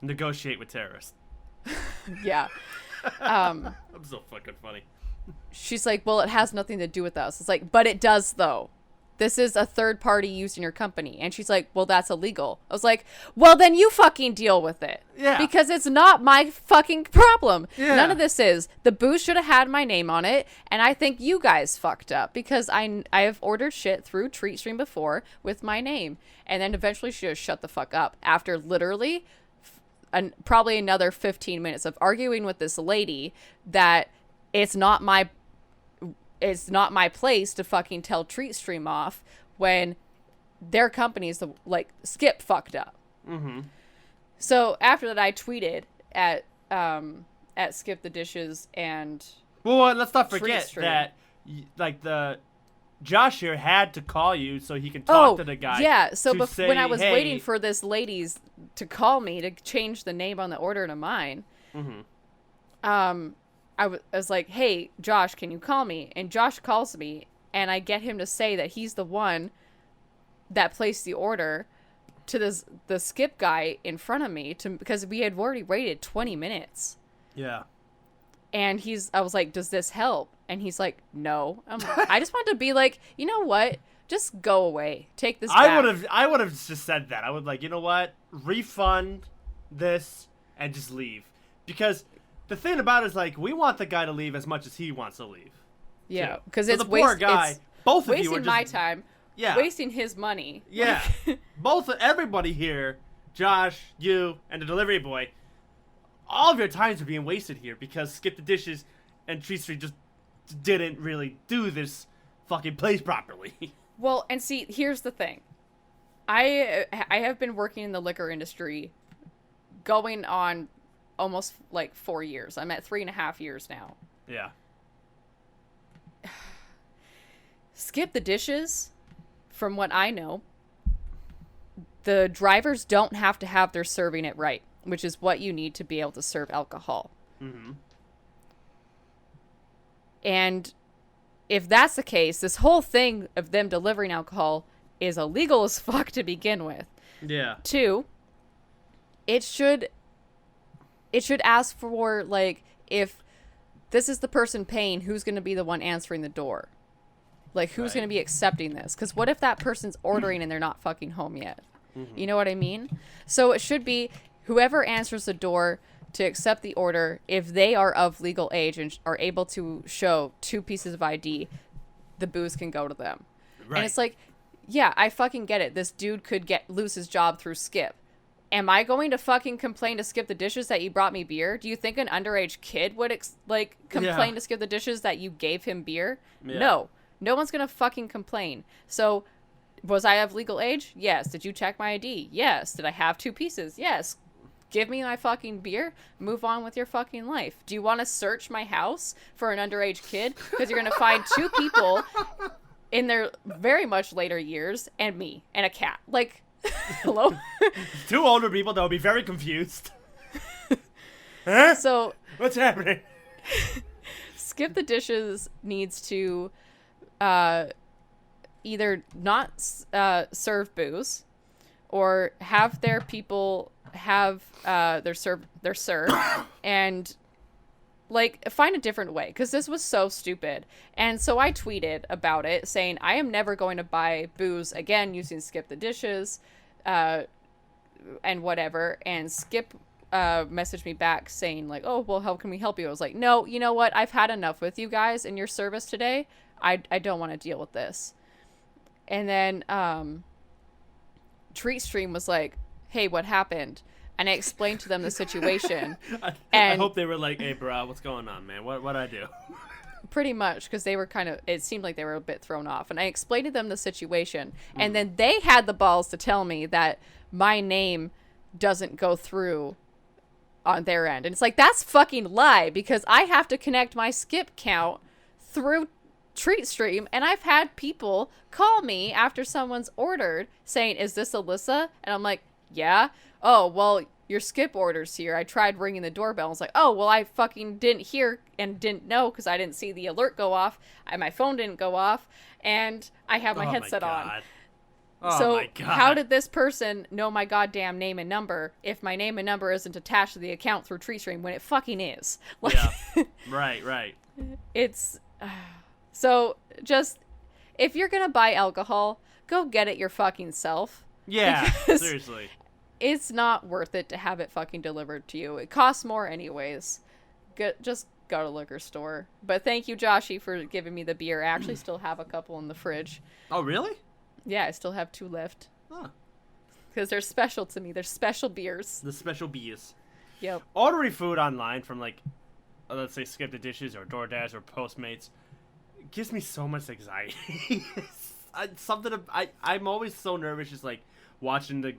[SPEAKER 2] Negotiate with terrorists.
[SPEAKER 3] yeah.
[SPEAKER 2] I'm so fucking funny.
[SPEAKER 3] She's like, well, it has nothing to do with us. It's like, but it does, though. This is a third party using your company. And she's like, well, that's illegal. I was like, well, then you fucking deal with it.
[SPEAKER 2] Yeah.
[SPEAKER 3] Because it's not my fucking problem.
[SPEAKER 2] Yeah.
[SPEAKER 3] None of this is. The booze should have had my name on it. And I think you guys fucked up because I have ordered shit through TreatStream before with my name. And then eventually she just shut the fuck up after literally probably another 15 minutes of arguing with this lady that it's not my place to fucking tell TreatStream off when their company's like Skip fucked up.
[SPEAKER 2] Mm-hmm.
[SPEAKER 3] So after that, I tweeted at Skip the Dishes and
[SPEAKER 2] Well, let's not forget
[SPEAKER 3] TreatStream.
[SPEAKER 2] that, like, the Josh here had to call you so he can talk to the guy.
[SPEAKER 3] Yeah. So
[SPEAKER 2] to say,
[SPEAKER 3] when I was
[SPEAKER 2] hey,
[SPEAKER 3] waiting for this lady's to call me to change the name on the order to mine, I was like, hey, Josh, can you call me? And Josh calls me, and I get him to say that he's the one that placed the order to the Skip guy in front of me because we had already waited 20 minutes.
[SPEAKER 2] Yeah.
[SPEAKER 3] And I was like, does this help? And he's like, no. I just want to be like, you know what? Just go away. Take this back.
[SPEAKER 2] I would have just said that. I would like, you know what? Refund this and just leave. Because the thing about it is, like, we want the guy to leave as much as he wants to leave.
[SPEAKER 3] Yeah,
[SPEAKER 2] too.
[SPEAKER 3] because
[SPEAKER 2] So
[SPEAKER 3] it's
[SPEAKER 2] the poor guy. Both of you
[SPEAKER 3] wasting
[SPEAKER 2] are just
[SPEAKER 3] my time.
[SPEAKER 2] Yeah.
[SPEAKER 3] Wasting his money.
[SPEAKER 2] Yeah. Everybody here, Josh, you, and the delivery boy, all of your times are being wasted here because Skip the Dishes and TreatStream just didn't really do this fucking place properly.
[SPEAKER 3] Well, and see, here's the thing. I have been working in the liquor industry going on almost like 4 years. I'm at 3.5 years now.
[SPEAKER 2] Yeah.
[SPEAKER 3] Skip the dishes, from what I know, the drivers don't have to have their serving it right, which is what you need to be able to serve alcohol.
[SPEAKER 2] Mm-hmm.
[SPEAKER 3] And if that's the case, this whole thing of them delivering alcohol is illegal as fuck to begin with.
[SPEAKER 2] Yeah.
[SPEAKER 3] 2, it should ask for, like, if this is the person paying, who's going to be the one answering the door? Like, who's going to be accepting this? Because what if that person's ordering and they're not fucking home yet? Mm-hmm. You know what I mean? So it should be whoever answers the door to accept the order, if they are of legal age and are able to show 2 pieces of ID, the booze can go to them. Right. And it's like, yeah, I fucking get it. This dude could lose his job through Skip. Am I going to fucking complain to Skip the Dishes that you brought me beer? Do you think an underage kid would complain to Skip the Dishes that you gave him beer? Yeah. No. No one's going to fucking complain. So, was I of legal age? Yes. Did you check my ID? Yes. Did I have 2 pieces? Yes. Give me my fucking beer. Move on with your fucking life. Do you want to search my house for an underage kid? Because you're going to find 2 people in their very much later years and me and a cat. Like, hello?
[SPEAKER 2] 2 older people that will be very confused. Huh?
[SPEAKER 3] So,
[SPEAKER 2] what's happening?
[SPEAKER 3] Skip the Dishes needs to either not serve booze or have their people have their serve and like find a different way, because this was so stupid. And so I tweeted about it saying I am never going to buy booze again using Skip the Dishes and whatever. And Skip messaged me back saying like, oh, well, how can we help you? I was like, no, you know what, I've had enough with you guys and your service today. I don't want to deal with this. And then Treat Stream was like, hey, what happened? And I explained to them the situation.
[SPEAKER 2] I hope they were like, hey, bro, what's going on, man? What'd I do?
[SPEAKER 3] Pretty much, because they were it seemed like they were a bit thrown off. And I explained to them the situation. And then they had the balls to tell me that my name doesn't go through on their end. And it's like, that's fucking lie, because I have to connect my Skip count through Treat Stream, and I've had people call me after someone's ordered saying, is this Alyssa? And I'm like, yeah. Oh, well, your Skip order's here. I tried ringing the doorbell. I was like, oh, well, I fucking didn't hear and didn't know because I didn't see the alert go off. My phone didn't go off, and I have my headset on. So
[SPEAKER 2] my God.
[SPEAKER 3] How did this person know my goddamn name and number if my name and number isn't attached to the account through TreeStream when it fucking is? Like,
[SPEAKER 2] yeah. Right.
[SPEAKER 3] It's... So, just, if you're gonna buy alcohol, go get it your fucking self.
[SPEAKER 2] Yeah, seriously.
[SPEAKER 3] It's not worth it to have it fucking delivered to you. It costs more anyways. Just go to the liquor store. But thank you, Joshy, for giving me the beer. I actually still have a couple in the fridge.
[SPEAKER 2] Oh, really?
[SPEAKER 3] Yeah, I still have 2 left.
[SPEAKER 2] Huh.
[SPEAKER 3] Because they're special to me. They're special beers.
[SPEAKER 2] The special beers.
[SPEAKER 3] Yep.
[SPEAKER 2] Ordering food online from, like, let's say Skip the Dishes or DoorDash or Postmates gives me so much anxiety. I'm always so nervous just, like, watching the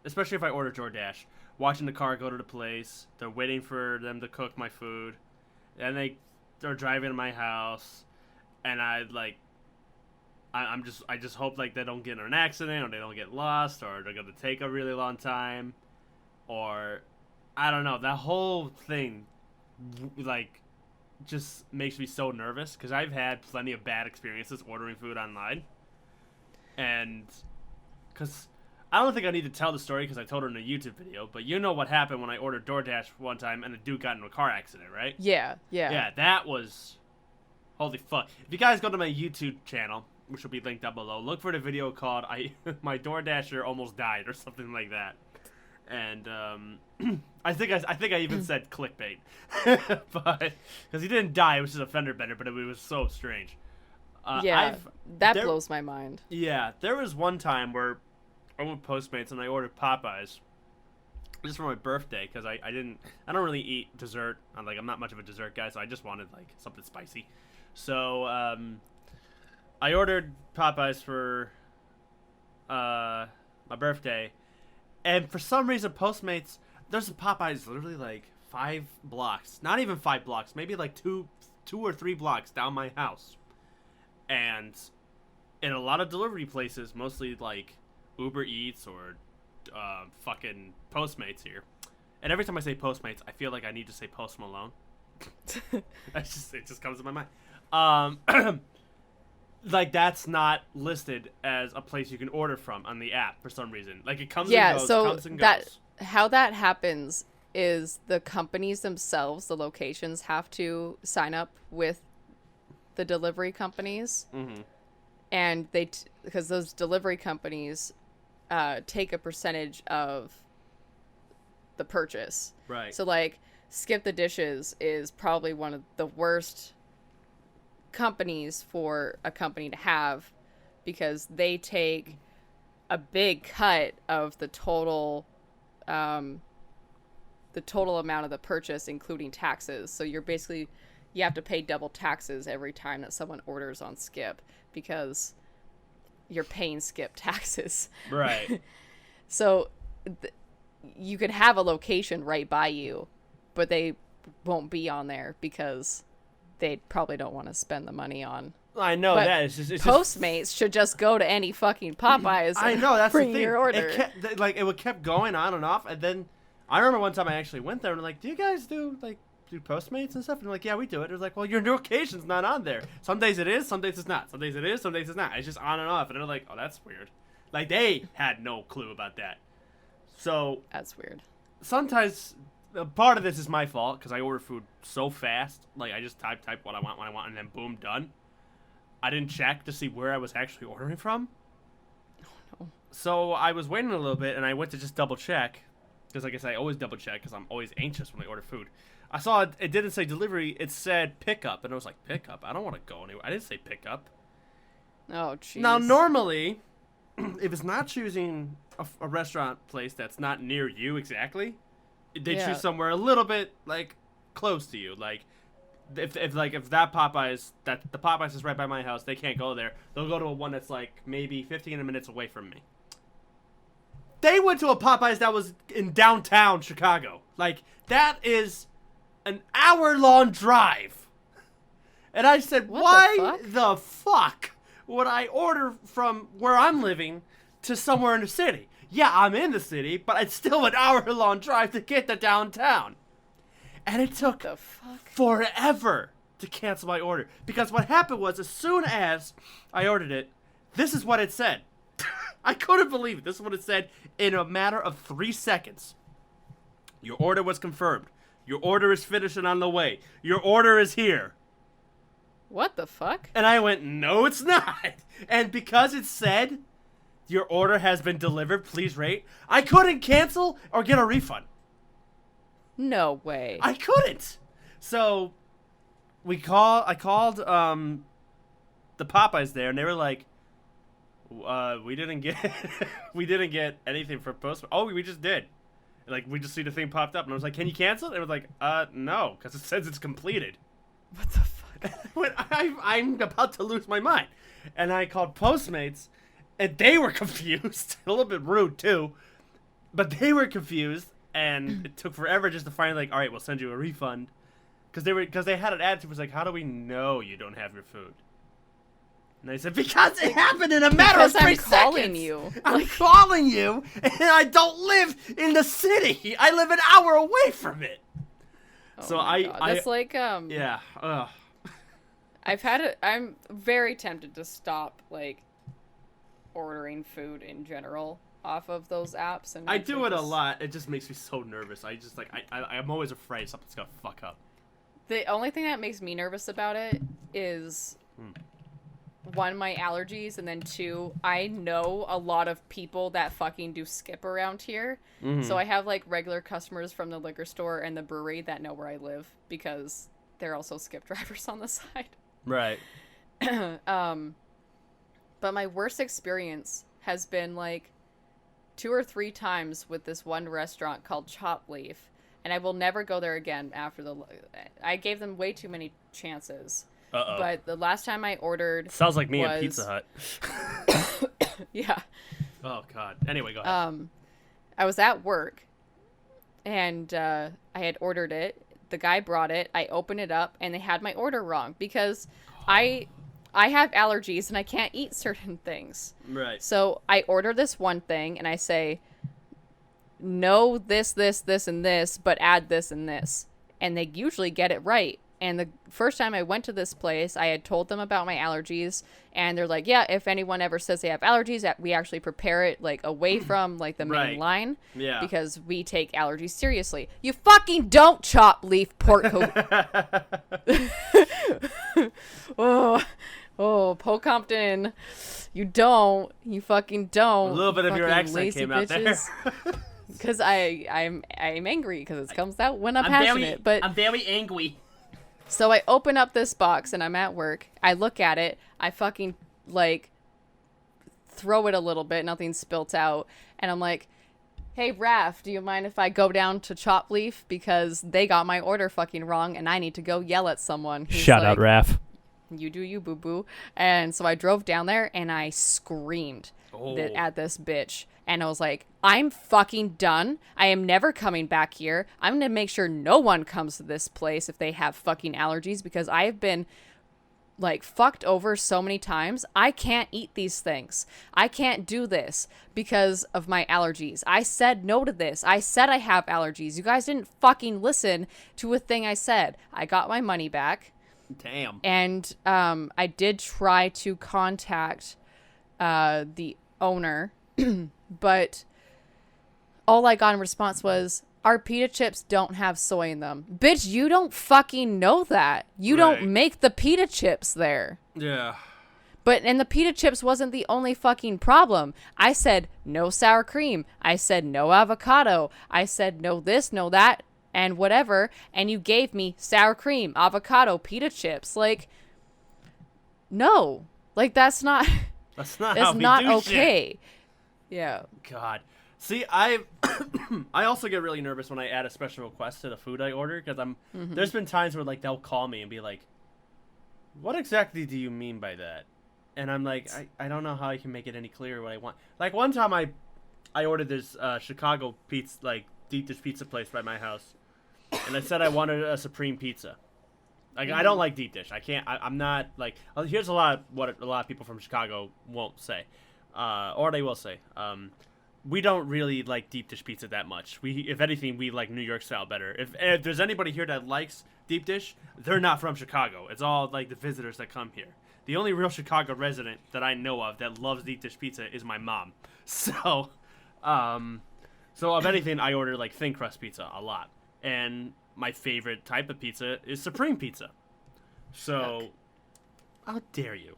[SPEAKER 2] especially if I order DoorDash, watching the car go to the place. They're waiting for them to cook my food. And they're driving to my house. And I just hope, like, they don't get in an accident or they don't get lost or they're going to take a really long time. Or, I don't know. That whole thing, like, just makes me so nervous because I've had plenty of bad experiences ordering food online. And because I don't think I need to tell the story because I told her in a YouTube video, but you know what happened when I ordered DoorDash one time and a dude got into a car accident, right?
[SPEAKER 3] Yeah.
[SPEAKER 2] Yeah, that was... Holy fuck. If you guys go to my YouTube channel, which will be linked down below, look for the video called My DoorDasher Almost Died or something like that. And I think I even said clickbait. But because he didn't die, it was just a fender bender, but it was so strange.
[SPEAKER 3] That blows my mind.
[SPEAKER 2] Yeah, there was one time where I went Postmates and I ordered Popeyes just for my birthday because I don't really eat dessert. I'm not much of a dessert guy, so I just wanted like something spicy. So I ordered Popeyes for my birthday, and for some reason Postmates there's a Popeyes literally like 5 blocks, not even 5 blocks, maybe like two or 3 blocks down my house. And in a lot of delivery places, mostly like Uber Eats or fucking Postmates here. And every time I say Postmates, I feel like I need to say Post Malone. It just comes to my mind. Like that's not listed as a place you can order from on the app for some reason. Like it comes and goes, comes and goes.
[SPEAKER 3] How that happens is the companies themselves, the locations, have to sign up with the delivery companies, and because those delivery companies take a percentage of the purchase.
[SPEAKER 2] Right.
[SPEAKER 3] So like Skip the Dishes is probably one of the worst companies for a company to have, because they take a big cut of the total amount of the purchase, including taxes. So you have to pay double taxes every time that someone orders on Skip, because you're paying Skip taxes.
[SPEAKER 2] Right.
[SPEAKER 3] So you could have a location right by you, but they won't be on there because they probably don't want to spend the money on.
[SPEAKER 2] I know
[SPEAKER 3] but
[SPEAKER 2] that. It's
[SPEAKER 3] Postmates should just go to any fucking Popeyes.
[SPEAKER 2] I know, that's
[SPEAKER 3] bring
[SPEAKER 2] the thing.
[SPEAKER 3] Your order.
[SPEAKER 2] It kept going on and off, and then I remember one time I actually went there and like, do you guys do Postmates and stuff? And like, yeah, we do it. It was like, well, your location's not on there. Some days it is, some days it's not. Some days it is, some days it's not. It's just on and off, and they're like, oh, that's weird. Like they had no clue about that. So
[SPEAKER 3] that's weird.
[SPEAKER 2] Sometimes part of this is my fault because I order food so fast. Like I just type what I want when I want, and then boom, done. I didn't check to see where I was actually ordering from.
[SPEAKER 3] Oh, no.
[SPEAKER 2] So I was waiting a little bit, and I went to just double check because, like I said, I always double check because I'm always anxious when I order food. I saw it didn't say delivery; it said pickup, and I was like, pickup? I don't want to go anywhere. I didn't say pickup.
[SPEAKER 3] Oh, jeez.
[SPEAKER 2] Now normally, if it's not choosing a restaurant place that's not near you exactly, they choose somewhere a little bit like close to you. Like if that Popeyes, that the Popeyes is right by my house, they can't go there. They'll go to one that's like maybe 15 minutes away from me. They went to a Popeyes that was in downtown Chicago. Like that is an hour-long drive. And I said, why the fuck would I order from where I'm living to somewhere in the city? Yeah, I'm in the city, but it's still an hour-long drive to get to downtown. And it took forever to cancel my order. Because what happened was, as soon as I ordered it, this is what it said. I couldn't believe it. This is what it said in a matter of 3 seconds. Your order was confirmed. Your order is finished and on the way. Your order is here.
[SPEAKER 3] What the fuck?
[SPEAKER 2] And I went, no, it's not. And because it said, your order has been delivered, please rate, I couldn't cancel or get a refund.
[SPEAKER 3] No way.
[SPEAKER 2] I couldn't. So I called the Popeyes there, and they were like, we didn't get anything for post. Oh, we just did. Like, we just see the thing popped up, and I was like, can you cancel it? And it was like, no, because it says it's completed.
[SPEAKER 3] What the fuck?
[SPEAKER 2] I'm about to lose my mind. And I called Postmates, and they were confused. A little bit rude, too. But they were confused, and it took forever just to finally, like, all right, we'll send you a refund. Because they had an attitude, was like, how do we know you don't have your food? And I said, because it happened in a matter of 3 seconds. I'm calling you, and I don't live in the city. I live an hour away from it.
[SPEAKER 3] Oh
[SPEAKER 2] so
[SPEAKER 3] that's like
[SPEAKER 2] yeah.
[SPEAKER 3] I'm very tempted to stop like ordering food in general off of those apps, and
[SPEAKER 2] I do it a lot. It just makes me so nervous. I just like I'm always afraid something's gonna fuck up.
[SPEAKER 3] The only thing that makes me nervous about it is one, my allergies, and then two, I know a lot of people that fucking do Skip around here. Mm-hmm. So I have like regular customers from the liquor store and the brewery that know where I live because they're also Skip drivers on the side.
[SPEAKER 2] Right.
[SPEAKER 3] But my worst experience has been like 2 or 3 times with this one restaurant called Chop Leaf, and I will never go there again after I gave them way too many chances.
[SPEAKER 2] Uh-oh.
[SPEAKER 3] But the last time I ordered
[SPEAKER 2] sounds like me at Pizza Hut.
[SPEAKER 3] Yeah.
[SPEAKER 2] Oh God. Anyway, go ahead.
[SPEAKER 3] I was at work, and I had ordered it. The guy brought it. I opened it up, and they had my order wrong because I have allergies and I can't eat certain things.
[SPEAKER 2] Right.
[SPEAKER 3] So I order this one thing, and I say, no, this, and this, but add this and this. And they usually get it right. And the first time I went to this place, I had told them about my allergies, and they're like, yeah, if anyone ever says they have allergies, we actually prepare it like away from like the main line, because we take allergies seriously. You fucking don't chop leaf pork. Oh, Pocompton, you don't. You fucking don't.
[SPEAKER 2] A little bit of your accent came out there.
[SPEAKER 3] Because I'm angry because it comes out when I'm passionate. But
[SPEAKER 2] I'm very angry.
[SPEAKER 3] So I open up this box and I'm at work. I look at it. I fucking like throw it a little bit. Nothing spilt out. And I'm like, hey, Raph, do you mind if I go down to Chop Leaf? Because they got my order fucking wrong and I need to go yell at someone.
[SPEAKER 4] Shout out, Raph.
[SPEAKER 3] You do you, boo-boo. And so I drove down there and I screamed at this bitch. And I was like, I'm fucking done. I am never coming back here. I'm going to make sure no one comes to this place if they have fucking allergies, because I have been like fucked over so many times. I can't eat these things. I can't do this because of my allergies. I said no to this. I said I have allergies. You guys didn't fucking listen to a thing I said. I got my money back.
[SPEAKER 2] Damn.
[SPEAKER 3] And I did try to contact the owner, but all I got in response was, our pita chips don't have soy in them. Bitch, you don't fucking know that. You don't make the pita chips there.
[SPEAKER 2] Yeah.
[SPEAKER 3] And the pita chips wasn't the only fucking problem. I said no sour cream. I said no avocado. I said no this, no that, and whatever. And you gave me sour cream, avocado, pita chips. Like, no. Like, that's not...
[SPEAKER 2] That's not
[SPEAKER 3] that's
[SPEAKER 2] how we
[SPEAKER 3] not
[SPEAKER 2] do
[SPEAKER 3] okay.
[SPEAKER 2] Shit.
[SPEAKER 3] Yeah.
[SPEAKER 2] God. See, I also get really nervous when I add a special request to the food I order, because there's been times where like they'll call me and be like, what exactly do you mean by that? And I'm like, I don't know how I can make it any clearer what I want. Like one time I ordered this Chicago pizza, like deep dish pizza place by my house, and I said I wanted a supreme pizza. Like I don't like deep dish. I can't. I'm not like. Here's what a lot of people from Chicago won't say, or they will say. We don't really like deep dish pizza that much. If anything, we like New York style better. If there's anybody here that likes deep dish, they're not from Chicago. It's all like the visitors that come here. The only real Chicago resident that I know of that loves deep dish pizza is my mom. So of anything, I order like thin crust pizza a lot, and my favorite type of pizza is supreme pizza. So, how dare you?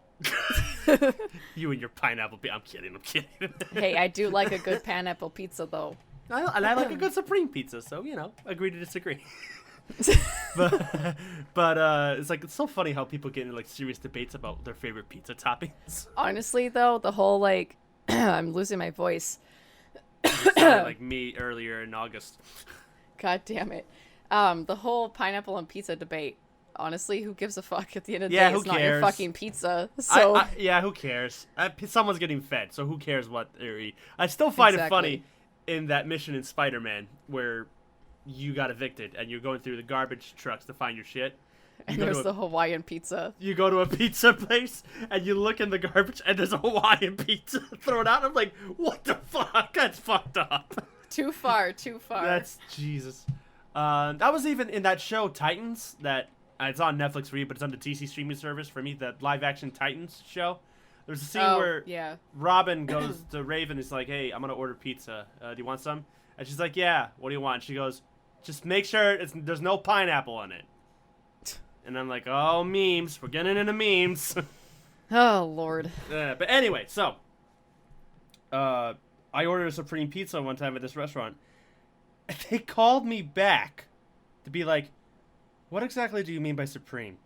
[SPEAKER 2] You and your pineapple pizza. I'm kidding.
[SPEAKER 3] Hey, I do like a good pineapple pizza, though.
[SPEAKER 2] And I like a good supreme pizza, so, agree to disagree. but it's so funny how people get into, like, serious debates about their favorite pizza toppings.
[SPEAKER 3] Honestly, though, the whole, like, I'm losing my voice.
[SPEAKER 2] Like me earlier in August.
[SPEAKER 3] God damn it. The whole pineapple on pizza debate. Honestly, who gives a fuck at the end of the day? It's not your fucking pizza. So
[SPEAKER 2] who cares? Someone's getting fed, so who cares what they're eating? I still find it funny in that mission in Spider-Man where you got evicted and you're going through the garbage trucks to find your shit.
[SPEAKER 3] And there's the Hawaiian pizza.
[SPEAKER 2] You go to a pizza place and you look in the garbage and there's a Hawaiian pizza thrown out. I'm like, what the fuck? That's fucked up.
[SPEAKER 3] Too far.
[SPEAKER 2] That's Jesus. That was even in that show Titans that it's on Netflix for you, but it's on the DC streaming service for me. The live action Titans show. There's a scene where Robin goes to Raven. And is like, hey, I'm gonna order pizza. Do you want some? And she's like, yeah. What do you want? She goes, just make sure there's no pineapple on it. And I'm like, oh, memes. We're getting into memes.
[SPEAKER 3] Oh Lord.
[SPEAKER 2] But anyway, so I ordered a supreme pizza one time at this restaurant. They called me back to be like, what exactly do you mean by supreme?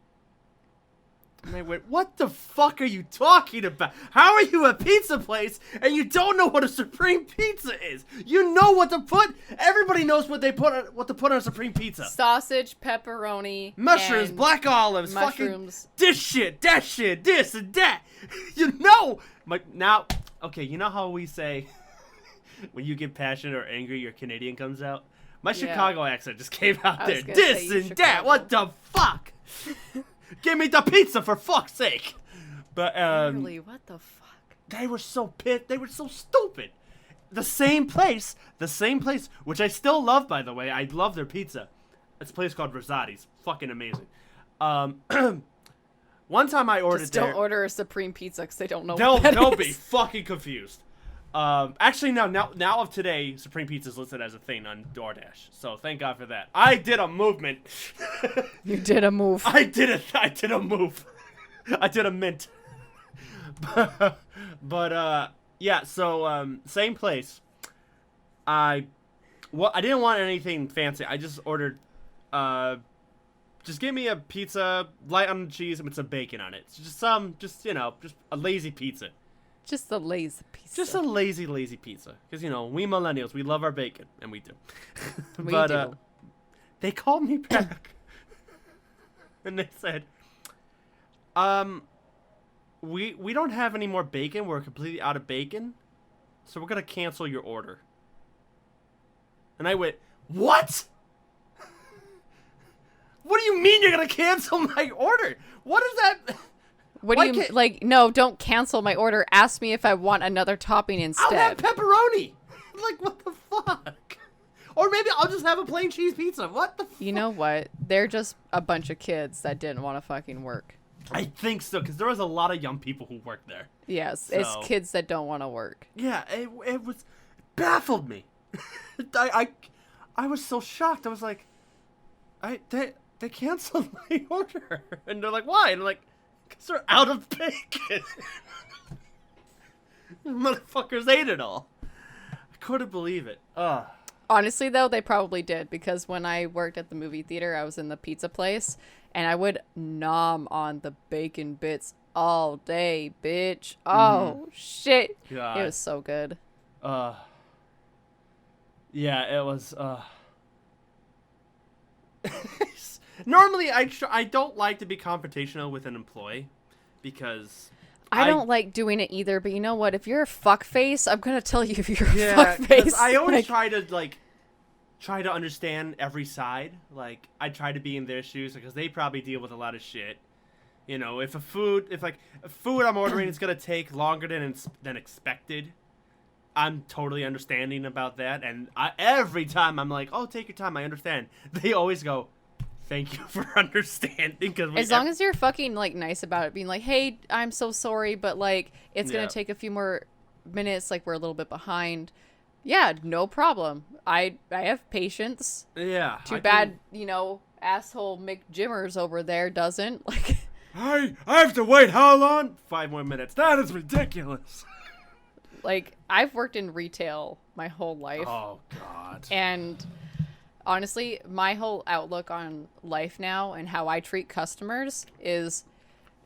[SPEAKER 2] And I went, what the fuck are you talking about? How are you a pizza place and you don't know what a supreme pizza is? You know what to put. Everybody knows what to put on a supreme pizza.
[SPEAKER 3] Sausage, pepperoni,
[SPEAKER 2] mushrooms, black olives,
[SPEAKER 3] mushrooms.
[SPEAKER 2] Fucking this shit, that shit, this and that. You know. Now, okay, you know how we say when you get passionate or angry, your Canadian comes out? My Chicago accent just came out there.
[SPEAKER 3] was gonna
[SPEAKER 2] This
[SPEAKER 3] say
[SPEAKER 2] and
[SPEAKER 3] Chicago.
[SPEAKER 2] that. What the fuck? Give me the pizza for fuck's sake. But
[SPEAKER 3] Literally, what the fuck?
[SPEAKER 2] they were so pissed. They were so stupid. The same place, which I still love, by the way. I love their pizza. It's a place called Rosati's. Fucking amazing. One time I ordered
[SPEAKER 3] Just
[SPEAKER 2] there.
[SPEAKER 3] don't order a Supreme Pizza because they don't know
[SPEAKER 2] They'll
[SPEAKER 3] what that
[SPEAKER 2] they'll
[SPEAKER 3] is.
[SPEAKER 2] be fucking confused. Actually, now of today, Supreme Pizza is listed as a thing on DoorDash. So thank God for that. I did a movement.
[SPEAKER 3] You did a move.
[SPEAKER 2] I did a move. I did a mint. but yeah. So same place. I didn't want anything fancy. I just ordered. Just give me a pizza, light on the cheese, and with some bacon on it. It's just just a lazy pizza.
[SPEAKER 3] Just a lazy pizza.
[SPEAKER 2] Just a lazy pizza. Because, we millennials, we love our bacon. And we do.
[SPEAKER 3] We
[SPEAKER 2] But,
[SPEAKER 3] do.
[SPEAKER 2] they called me back. And they said, we don't have any more bacon. We're completely out of bacon. So we're going to cancel your order. And I went, what? What do you mean you're going to cancel my order? What is that?
[SPEAKER 3] What
[SPEAKER 2] why
[SPEAKER 3] do you
[SPEAKER 2] can't-
[SPEAKER 3] like? No, don't cancel my order. Ask me if I want another topping
[SPEAKER 2] I'll have
[SPEAKER 3] instead.
[SPEAKER 2] pepperoni. Like, what the fuck? Or maybe I'll just have a plain cheese pizza. What the fuck?
[SPEAKER 3] You know what? They're just a bunch of kids that didn't want to fucking work.
[SPEAKER 2] I think so, because there was a lot of young people who worked there.
[SPEAKER 3] Yes,
[SPEAKER 2] So-
[SPEAKER 3] it's kids that don't want to work.
[SPEAKER 2] Yeah, it was baffled me. I was so shocked. I was like, they canceled my order, and they're like, why? And I'm like, because they're out of bacon. Motherfuckers ate it all. I couldn't believe it. Ugh.
[SPEAKER 3] Honestly, though, they probably did because when I worked at the movie theater, I was in the pizza place, and I would nom on the bacon bits all day, bitch. Oh, shit.
[SPEAKER 2] God.
[SPEAKER 3] It was so good.
[SPEAKER 2] Yeah, it was. Normally, I don't like to be confrontational with an employee because
[SPEAKER 3] I don't like doing it either, but you know what? If you're a fuckface, I'm gonna tell you if you're a
[SPEAKER 2] yeah, 'cause
[SPEAKER 3] fuckface.
[SPEAKER 2] I always
[SPEAKER 3] Like,
[SPEAKER 2] try to understand every side. Like I try to be in their shoes because they probably deal with a lot of shit. If a food I'm ordering is gonna take longer than expected, I'm totally understanding about that. And every time I'm like, oh, take your time, I understand. They always go, thank you for understanding.
[SPEAKER 3] as long as you're fucking like nice about it, being like, hey, I'm so sorry, but like it's gonna
[SPEAKER 2] Yeah.
[SPEAKER 3] take a few more minutes. Like we're a little bit behind. Yeah, no problem. I have patience.
[SPEAKER 2] yeah.
[SPEAKER 3] Too bad, asshole Mick Jimmers over there doesn't. Like,
[SPEAKER 2] I have to wait how long? 5 more minutes. That is ridiculous.
[SPEAKER 3] like I've worked in retail my whole life.
[SPEAKER 2] Oh God.
[SPEAKER 3] And honestly, my whole outlook on life now and how I treat customers is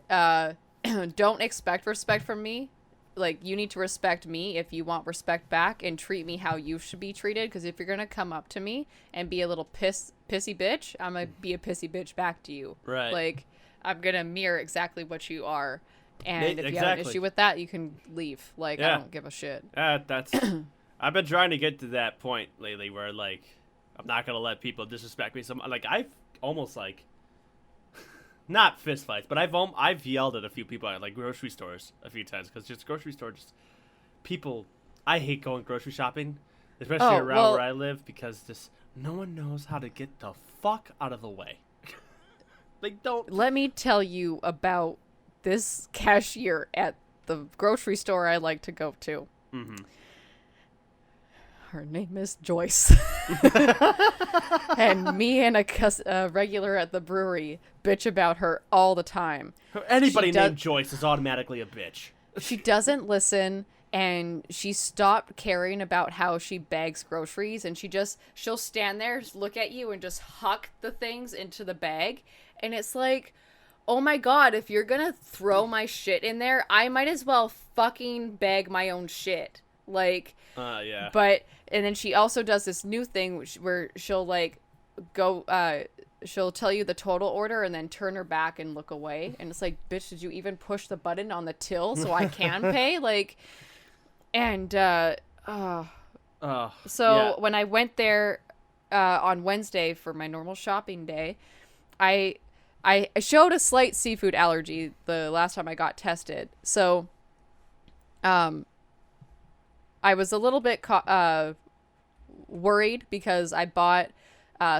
[SPEAKER 3] don't expect respect from me. Like, you need to respect me if you want respect back and treat me how you should be treated. Because if you're going to come up to me and be a little pissy bitch, I'm going to be a pissy bitch back to you.
[SPEAKER 2] Right.
[SPEAKER 3] Like, I'm going to mirror exactly what you are. And if you have an
[SPEAKER 2] Exactly.
[SPEAKER 3] issue with that, you can leave. Like, I
[SPEAKER 2] Yeah.
[SPEAKER 3] don't give a shit.
[SPEAKER 2] That's. I've been trying to get to that point lately where like I'm not gonna let people disrespect me. So like I've almost like not fist fights, but I've yelled at a few people at like grocery stores a few times because just grocery store people. I hate going grocery shopping, especially around where I live because just no one knows how to get the fuck out of the way. Like don't.
[SPEAKER 3] Let me tell you about this cashier at the grocery store I like to go to.
[SPEAKER 2] Mm-hmm.
[SPEAKER 3] Her name is Joyce. And me and a regular at the brewery bitch about her all the time.
[SPEAKER 2] Anybody
[SPEAKER 3] She does-
[SPEAKER 2] named Joyce is automatically a bitch.
[SPEAKER 3] She doesn't listen, and she stopped caring about how she bags groceries, and she'll stand there, look at you, and just huck the things into the bag. And it's like, oh my God, if you're gonna throw my shit in there, I might as well fucking bag my own shit. Like,
[SPEAKER 2] Yeah.
[SPEAKER 3] but, and then she also does this new thing where she'll like go, she'll tell you the total order and then turn her back and look away. And it's like, bitch, did you even push the button on the till so I can pay? Like, and, so
[SPEAKER 2] yeah.
[SPEAKER 3] when I went there, on Wednesday for my normal shopping day, I showed a slight seafood allergy the last time I got tested. So, I was a little bit worried because I bought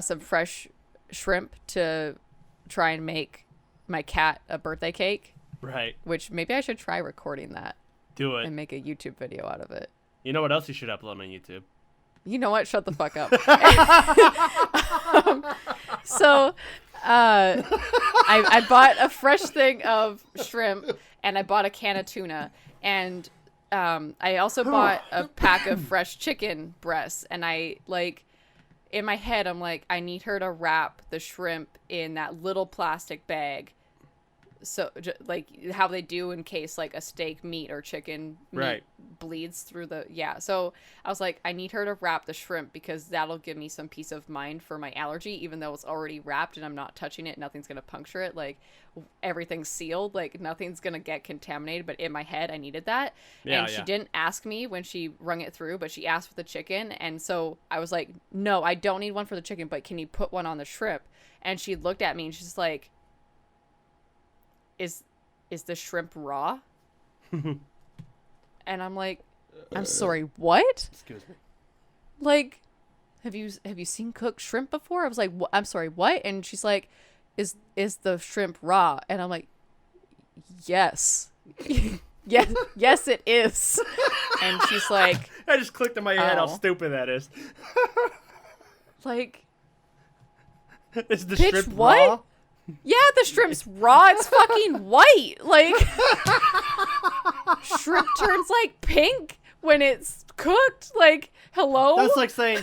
[SPEAKER 3] some fresh shrimp to try and make my cat a birthday cake.
[SPEAKER 2] Right.
[SPEAKER 3] Which maybe I should try recording that.
[SPEAKER 2] Do it.
[SPEAKER 3] And make a YouTube video out of it.
[SPEAKER 2] You know what else you should upload on YouTube?
[SPEAKER 3] You know what? Shut the fuck up. So, I bought a fresh thing of shrimp, and I bought a can of tuna, and I also bought a pack of fresh chicken breasts, and I, like, in my head, I'm like, I need her to wrap the shrimp in that little plastic bag. So, like, how they do in case, like, a steak meat or chicken meat bleeds through the... Yeah, so I was like, I need her to wrap the shrimp because that'll give me some peace of mind for my allergy, even though it's already wrapped and I'm not touching it. Nothing's going to puncture it. Like, everything's sealed. Like, nothing's going to get contaminated. But in my head, I needed that. Yeah, and she didn't ask me when she wrung it through, but she asked for the chicken. And so I was like, no, I don't need one for the chicken, but can you put one on the shrimp? And she looked at me and she's like... Is the shrimp raw? And I'm like, I'm sorry, what?
[SPEAKER 2] Excuse me.
[SPEAKER 3] Like, have you seen cooked shrimp before? I was like, I'm sorry, what? And she's like, is the shrimp raw? And I'm like, yes. yes, it is. And she's like,
[SPEAKER 2] I just clicked in my head how stupid that is.
[SPEAKER 3] Like,
[SPEAKER 2] is the
[SPEAKER 3] bitch,
[SPEAKER 2] shrimp
[SPEAKER 3] what?
[SPEAKER 2] raw?
[SPEAKER 3] Yeah, the shrimp's raw. It's fucking white. Like, shrimp turns, like, pink when it's cooked. Like, hello?
[SPEAKER 2] That's like saying,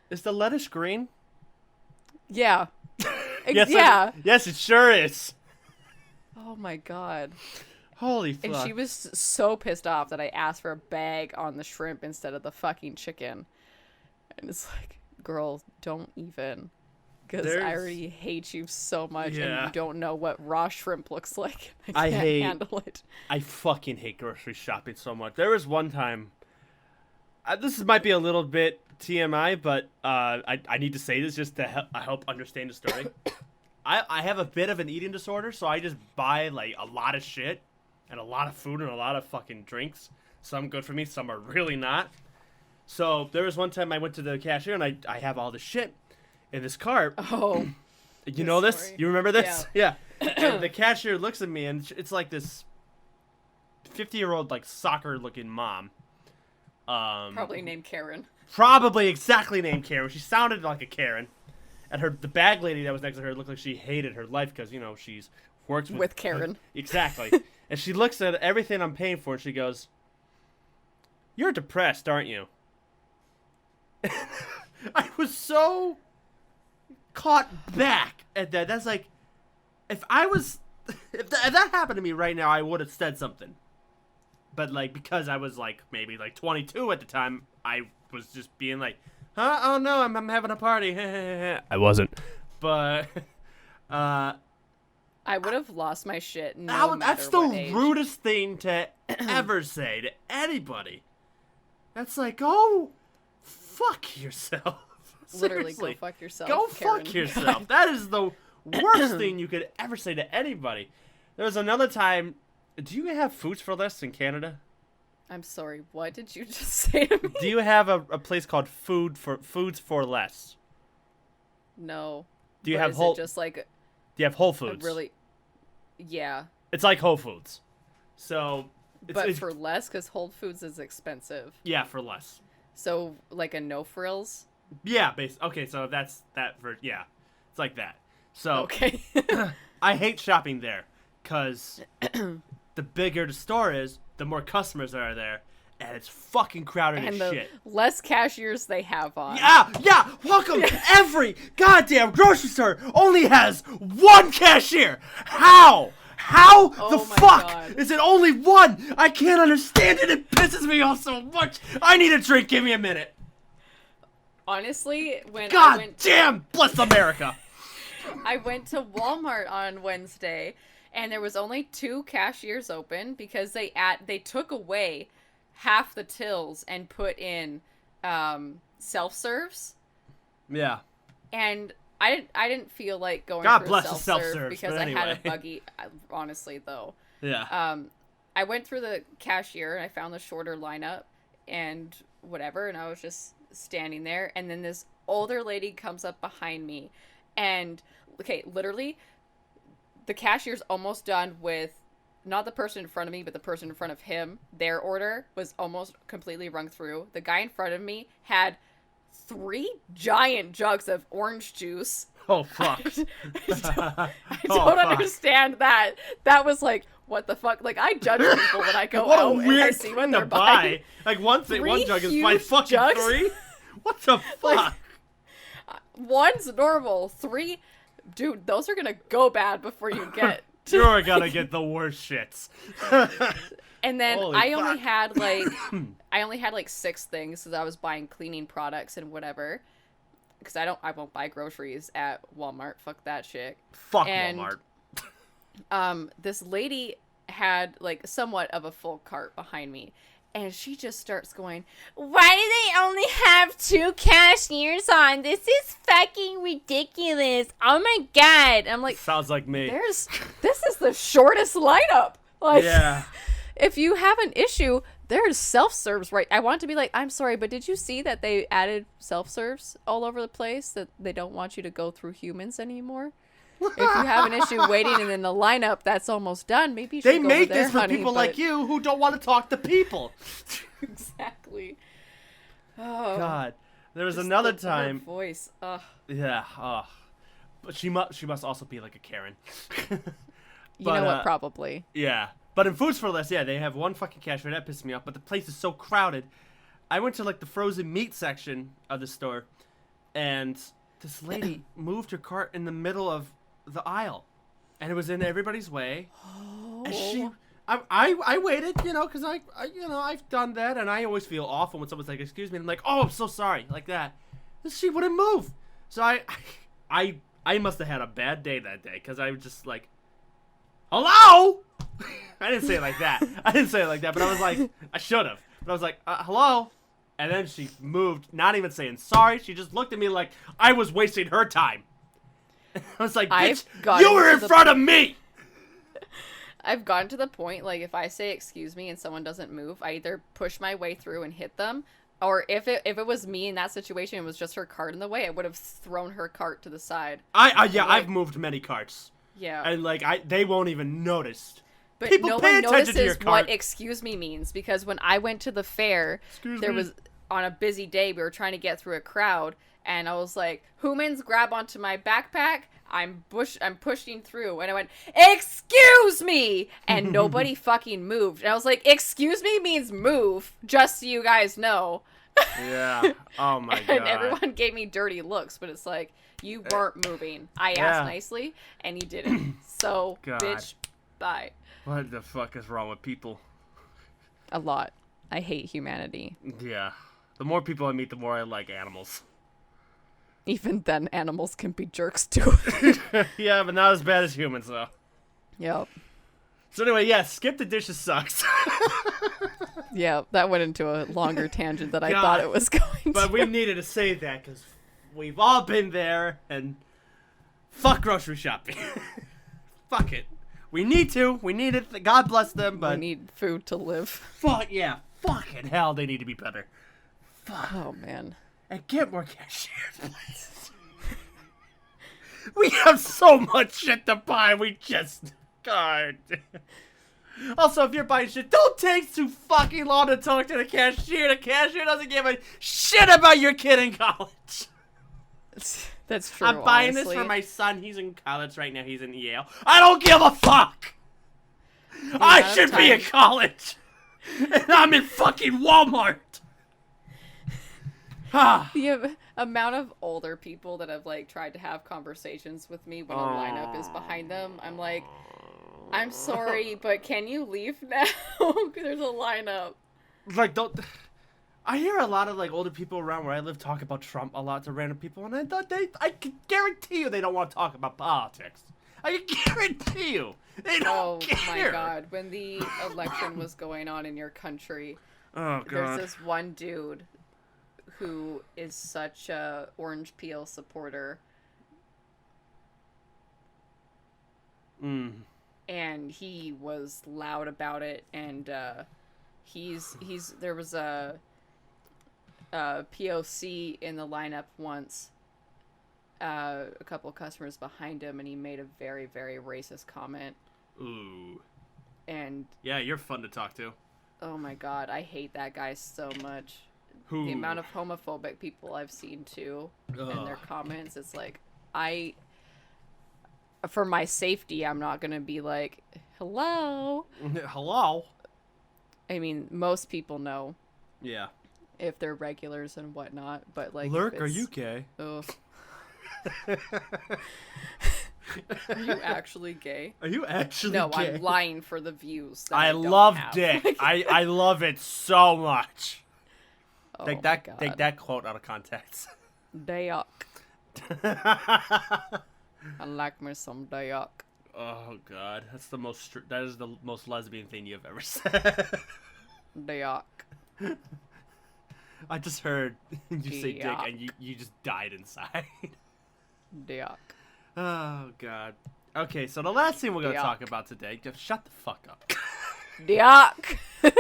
[SPEAKER 2] is the lettuce green?
[SPEAKER 3] Yeah.
[SPEAKER 2] Yes, yes, it sure is.
[SPEAKER 3] Oh, my God.
[SPEAKER 2] Holy fuck.
[SPEAKER 3] And she was so pissed off that I asked for a bag on the shrimp instead of the fucking chicken. And it's like, girl, don't even... Because I already hate you so much, and you don't know what raw shrimp looks like. I can't handle it.
[SPEAKER 2] I fucking hate grocery shopping so much. There was one time, this might be a little bit TMI, but I need to say this just to help understand the story. I have a bit of an eating disorder, so I just buy, like, a lot of shit, and a lot of food, and a lot of fucking drinks. Some good for me, some are really not. So there was one time I went to the cashier, and I have all this shit in this cart.
[SPEAKER 3] Oh.
[SPEAKER 2] You know this? Story. You remember this? Yeah. And the cashier looks at me, and it's like this 50-year-old, like, soccer-looking mom.
[SPEAKER 3] Probably named Karen.
[SPEAKER 2] Probably exactly named Karen. She sounded like a Karen. And the bag lady that was next to her looked like she hated her life because, you know, she's works
[SPEAKER 3] with Karen.
[SPEAKER 2] Exactly. And she looks at everything I'm paying for, and she goes, "You're depressed, aren't you?" I was so... caught back at that. That's like, if that happened to me right now, I would have said something. But, like, because I was, like, maybe, like, 22 at the time, I was just being like, huh? Oh, no, I'm having a party. I wasn't. But,
[SPEAKER 3] I would have lost my shit no matter
[SPEAKER 2] that's the
[SPEAKER 3] what age.
[SPEAKER 2] rudest thing to ever say to anybody. That's like, oh, fuck yourself.
[SPEAKER 3] Literally,
[SPEAKER 2] Seriously.
[SPEAKER 3] go fuck yourself.
[SPEAKER 2] Go
[SPEAKER 3] Karen.
[SPEAKER 2] fuck yourself. That is the worst thing you could ever say to anybody. There was another time. Do you have Foods for Less in Canada?
[SPEAKER 3] I'm sorry. What did you just say to me?
[SPEAKER 2] Do you have a place called Foods for Less?
[SPEAKER 3] No.
[SPEAKER 2] Do you
[SPEAKER 3] but
[SPEAKER 2] have
[SPEAKER 3] is
[SPEAKER 2] Whole?
[SPEAKER 3] it just like?
[SPEAKER 2] Do you have Whole Foods?
[SPEAKER 3] Really? Yeah.
[SPEAKER 2] It's like Whole Foods. So.
[SPEAKER 3] But for less, because Whole Foods is expensive.
[SPEAKER 2] Yeah, for less.
[SPEAKER 3] So like a no frills.
[SPEAKER 2] Yeah, okay, so that's that for yeah, it's like that. So
[SPEAKER 3] okay,
[SPEAKER 2] I hate shopping there because the bigger the store is, the more customers that are there, and it's fucking crowded as shit.
[SPEAKER 3] Less cashiers they have on.
[SPEAKER 2] Yeah. Welcome. Every goddamn grocery store only has one cashier. How the fuck
[SPEAKER 3] God.
[SPEAKER 2] is it only one? I can't understand it. It pisses me off so much. I need a drink. Give me a minute.
[SPEAKER 3] Honestly, when
[SPEAKER 2] damn, bless America.
[SPEAKER 3] I went to Walmart on Wednesday, and there was only 2 cashiers open because they took away half the tills and put in self-serves.
[SPEAKER 2] Yeah.
[SPEAKER 3] And I didn't feel like going
[SPEAKER 2] God
[SPEAKER 3] through
[SPEAKER 2] bless the
[SPEAKER 3] self-serve
[SPEAKER 2] self-serves,
[SPEAKER 3] because
[SPEAKER 2] but
[SPEAKER 3] I had a
[SPEAKER 2] anyway.
[SPEAKER 3] buggy. Honestly, though,
[SPEAKER 2] Yeah.
[SPEAKER 3] I went through the cashier and I found the shorter lineup and whatever, and I was just standing there, and then this older lady comes up behind me, and okay, literally, the cashier's almost done with. Not the person in front of me, but the person in front of him. Their order was almost completely rung through. The guy in front of me had 3 giant jugs of orange juice.
[SPEAKER 2] Oh, fuck.
[SPEAKER 3] I don't understand that. That was like, what the fuck? Like, I judge people when I go
[SPEAKER 2] What a
[SPEAKER 3] out and I
[SPEAKER 2] weird
[SPEAKER 3] see
[SPEAKER 2] thing
[SPEAKER 3] what
[SPEAKER 2] to
[SPEAKER 3] they're buying.
[SPEAKER 2] buy. Like, one jug is fine.
[SPEAKER 3] huge
[SPEAKER 2] Fucking
[SPEAKER 3] jugs?
[SPEAKER 2] 3? What the fuck?
[SPEAKER 3] Like, one's normal. 3, dude, those are gonna go bad before you get to.
[SPEAKER 2] You're gonna get the worst shits.
[SPEAKER 3] And then
[SPEAKER 2] Holy
[SPEAKER 3] I
[SPEAKER 2] fuck.
[SPEAKER 3] only had like 6 things because I was buying cleaning products and whatever. Because I won't buy groceries at Walmart. Fuck that shit.
[SPEAKER 2] Fuck
[SPEAKER 3] And,
[SPEAKER 2] Walmart.
[SPEAKER 3] This lady had like somewhat of a full cart behind me, and she just starts going, "Why do they only have 2 cashiers on? This is fucking ridiculous. Oh my god." I'm like,
[SPEAKER 2] Sounds like me.
[SPEAKER 3] this is the shortest lineup. Like,
[SPEAKER 2] Yeah.
[SPEAKER 3] if you have an issue, there's self-serves, right? I want to be like, I'm sorry, but did you see that they added self-serves all over the place, that they don't want you to go through humans anymore? If you have an issue waiting and in the lineup that's almost done, maybe you should
[SPEAKER 2] They
[SPEAKER 3] go
[SPEAKER 2] make
[SPEAKER 3] over there,
[SPEAKER 2] this for
[SPEAKER 3] honey,
[SPEAKER 2] people
[SPEAKER 3] but-
[SPEAKER 2] like you who don't want to talk to people.
[SPEAKER 3] Exactly. Oh,
[SPEAKER 2] God. There was
[SPEAKER 3] just
[SPEAKER 2] another
[SPEAKER 3] her
[SPEAKER 2] time.
[SPEAKER 3] voice. Ugh.
[SPEAKER 2] Yeah. Oh. But she must also be like a Karen.
[SPEAKER 3] You know what? Probably.
[SPEAKER 2] Yeah. But in Foods for Less, yeah, they have one fucking cashier. That pissed me off. But the place is so crowded. I went to like the frozen meat section of the store, and this lady moved her cart in the middle of the aisle, and it was in everybody's way. And I waited, because I've done that, and I always feel awful when someone's like, "Excuse me," and I'm like, "Oh, I'm so sorry," like that. She wouldn't move, so I must have had a bad day that day, because I was just like, "Hello." I didn't say it like that. But I was like, I should have. But I was like, hello? And then she moved, not even saying sorry. She just looked at me like I was wasting her time. I was like, bitch, you were in front of me!
[SPEAKER 3] I've gotten to the point, like, if I say excuse me and someone doesn't move, I either push my way through and hit them, or if it was me in that situation, it was just her cart in the way, I would have thrown her cart to the side.
[SPEAKER 2] I've moved many carts.
[SPEAKER 3] Yeah.
[SPEAKER 2] And, they won't even notice.
[SPEAKER 3] But
[SPEAKER 2] People
[SPEAKER 3] no
[SPEAKER 2] pay
[SPEAKER 3] one
[SPEAKER 2] attention to your
[SPEAKER 3] notices
[SPEAKER 2] cart.
[SPEAKER 3] what excuse me means, because when I went to the fair,
[SPEAKER 2] Excuse
[SPEAKER 3] there
[SPEAKER 2] me.
[SPEAKER 3] was, on a busy day, we were trying to get through a crowd, and I was like, humans, grab onto my backpack, I'm pushing through, and I went, excuse me, and nobody fucking moved. And I was like, excuse me means move, just so you guys know.
[SPEAKER 2] Yeah. Oh my god.
[SPEAKER 3] And everyone gave me dirty looks, but it's like, you weren't moving. I asked nicely, and you didn't. So,
[SPEAKER 2] God.
[SPEAKER 3] bitch, bye.
[SPEAKER 2] What the fuck is wrong with people?
[SPEAKER 3] A lot. I hate humanity.
[SPEAKER 2] Yeah. The more people I meet, the more I like animals.
[SPEAKER 3] Even then, animals can be jerks too.
[SPEAKER 2] Yeah, but not as bad as humans, though.
[SPEAKER 3] Yep.
[SPEAKER 2] So anyway, yeah, skip the dishes sucks.
[SPEAKER 3] Yeah, that went into a longer tangent than I
[SPEAKER 2] God.
[SPEAKER 3] thought it was going to.
[SPEAKER 2] But we needed to say that because we've all been there, and fuck grocery shopping. Fuck it. We need to. We need it. God bless them, but...
[SPEAKER 3] We need food to live.
[SPEAKER 2] Fuck, yeah. Fucking hell, they need to be better. Fuck.
[SPEAKER 3] Oh, man.
[SPEAKER 2] And get more cashiers, please. We have so much shit to buy, we just... God. Also, if you're buying shit, don't take too fucking long to talk to the cashier. The cashier doesn't give a shit about your kid in college.
[SPEAKER 3] That's true,
[SPEAKER 2] I'm buying
[SPEAKER 3] honestly.
[SPEAKER 2] this for my son. He's in college right now. He's in Yale. I don't give a fuck. I
[SPEAKER 3] amount of
[SPEAKER 2] should be in
[SPEAKER 3] time-
[SPEAKER 2] college. And I'm in fucking Walmart.
[SPEAKER 3] The amount of older people that have, like, tried to have conversations with me when a lineup is behind them, I'm like, I'm sorry, but can you leave now? There's a lineup.
[SPEAKER 2] Like, don't... I hear a lot of, like, older people around where I live talk about Trump a lot to random people, and I can guarantee you they don't want to talk about politics. I can guarantee you. They don't care.
[SPEAKER 3] My god, when the election was going on in your country,
[SPEAKER 2] Oh, God.
[SPEAKER 3] there's this one dude who is such a orange peel supporter. And he was loud about it, and there was a POC in the lineup once, a couple of customers behind him, and he made a very, very racist comment.
[SPEAKER 2] Ooh.
[SPEAKER 3] And
[SPEAKER 2] yeah, you're fun to talk to.
[SPEAKER 3] Oh my god, I hate that guy so much.
[SPEAKER 2] Who?
[SPEAKER 3] The amount of homophobic people I've seen too in their comments, it's like, for my safety, I'm not gonna be like, hello.
[SPEAKER 2] Hello.
[SPEAKER 3] I mean, most people know.
[SPEAKER 2] Yeah.
[SPEAKER 3] If they're regulars and whatnot, but like,
[SPEAKER 2] Lurk, are you gay?
[SPEAKER 3] Ugh. Are you actually gay?
[SPEAKER 2] Are you actually
[SPEAKER 3] no,
[SPEAKER 2] gay?
[SPEAKER 3] I'm lying for the views. That
[SPEAKER 2] I
[SPEAKER 3] don't
[SPEAKER 2] love
[SPEAKER 3] have.
[SPEAKER 2] dick. I love it so much.
[SPEAKER 3] Oh
[SPEAKER 2] take
[SPEAKER 3] my God.
[SPEAKER 2] that quote out of context.
[SPEAKER 3] Dayak. I like me some dayak.
[SPEAKER 2] Oh God, that is the most lesbian thing you've ever said.
[SPEAKER 3] Dayak.
[SPEAKER 2] I just heard you say dick
[SPEAKER 3] Dayak.
[SPEAKER 2] and you just died inside.
[SPEAKER 3] Dayak.
[SPEAKER 2] Oh God. Okay, so the last thing we're gonna
[SPEAKER 3] Dick.
[SPEAKER 2] talk about today. Just shut the fuck up.
[SPEAKER 3] Dayak.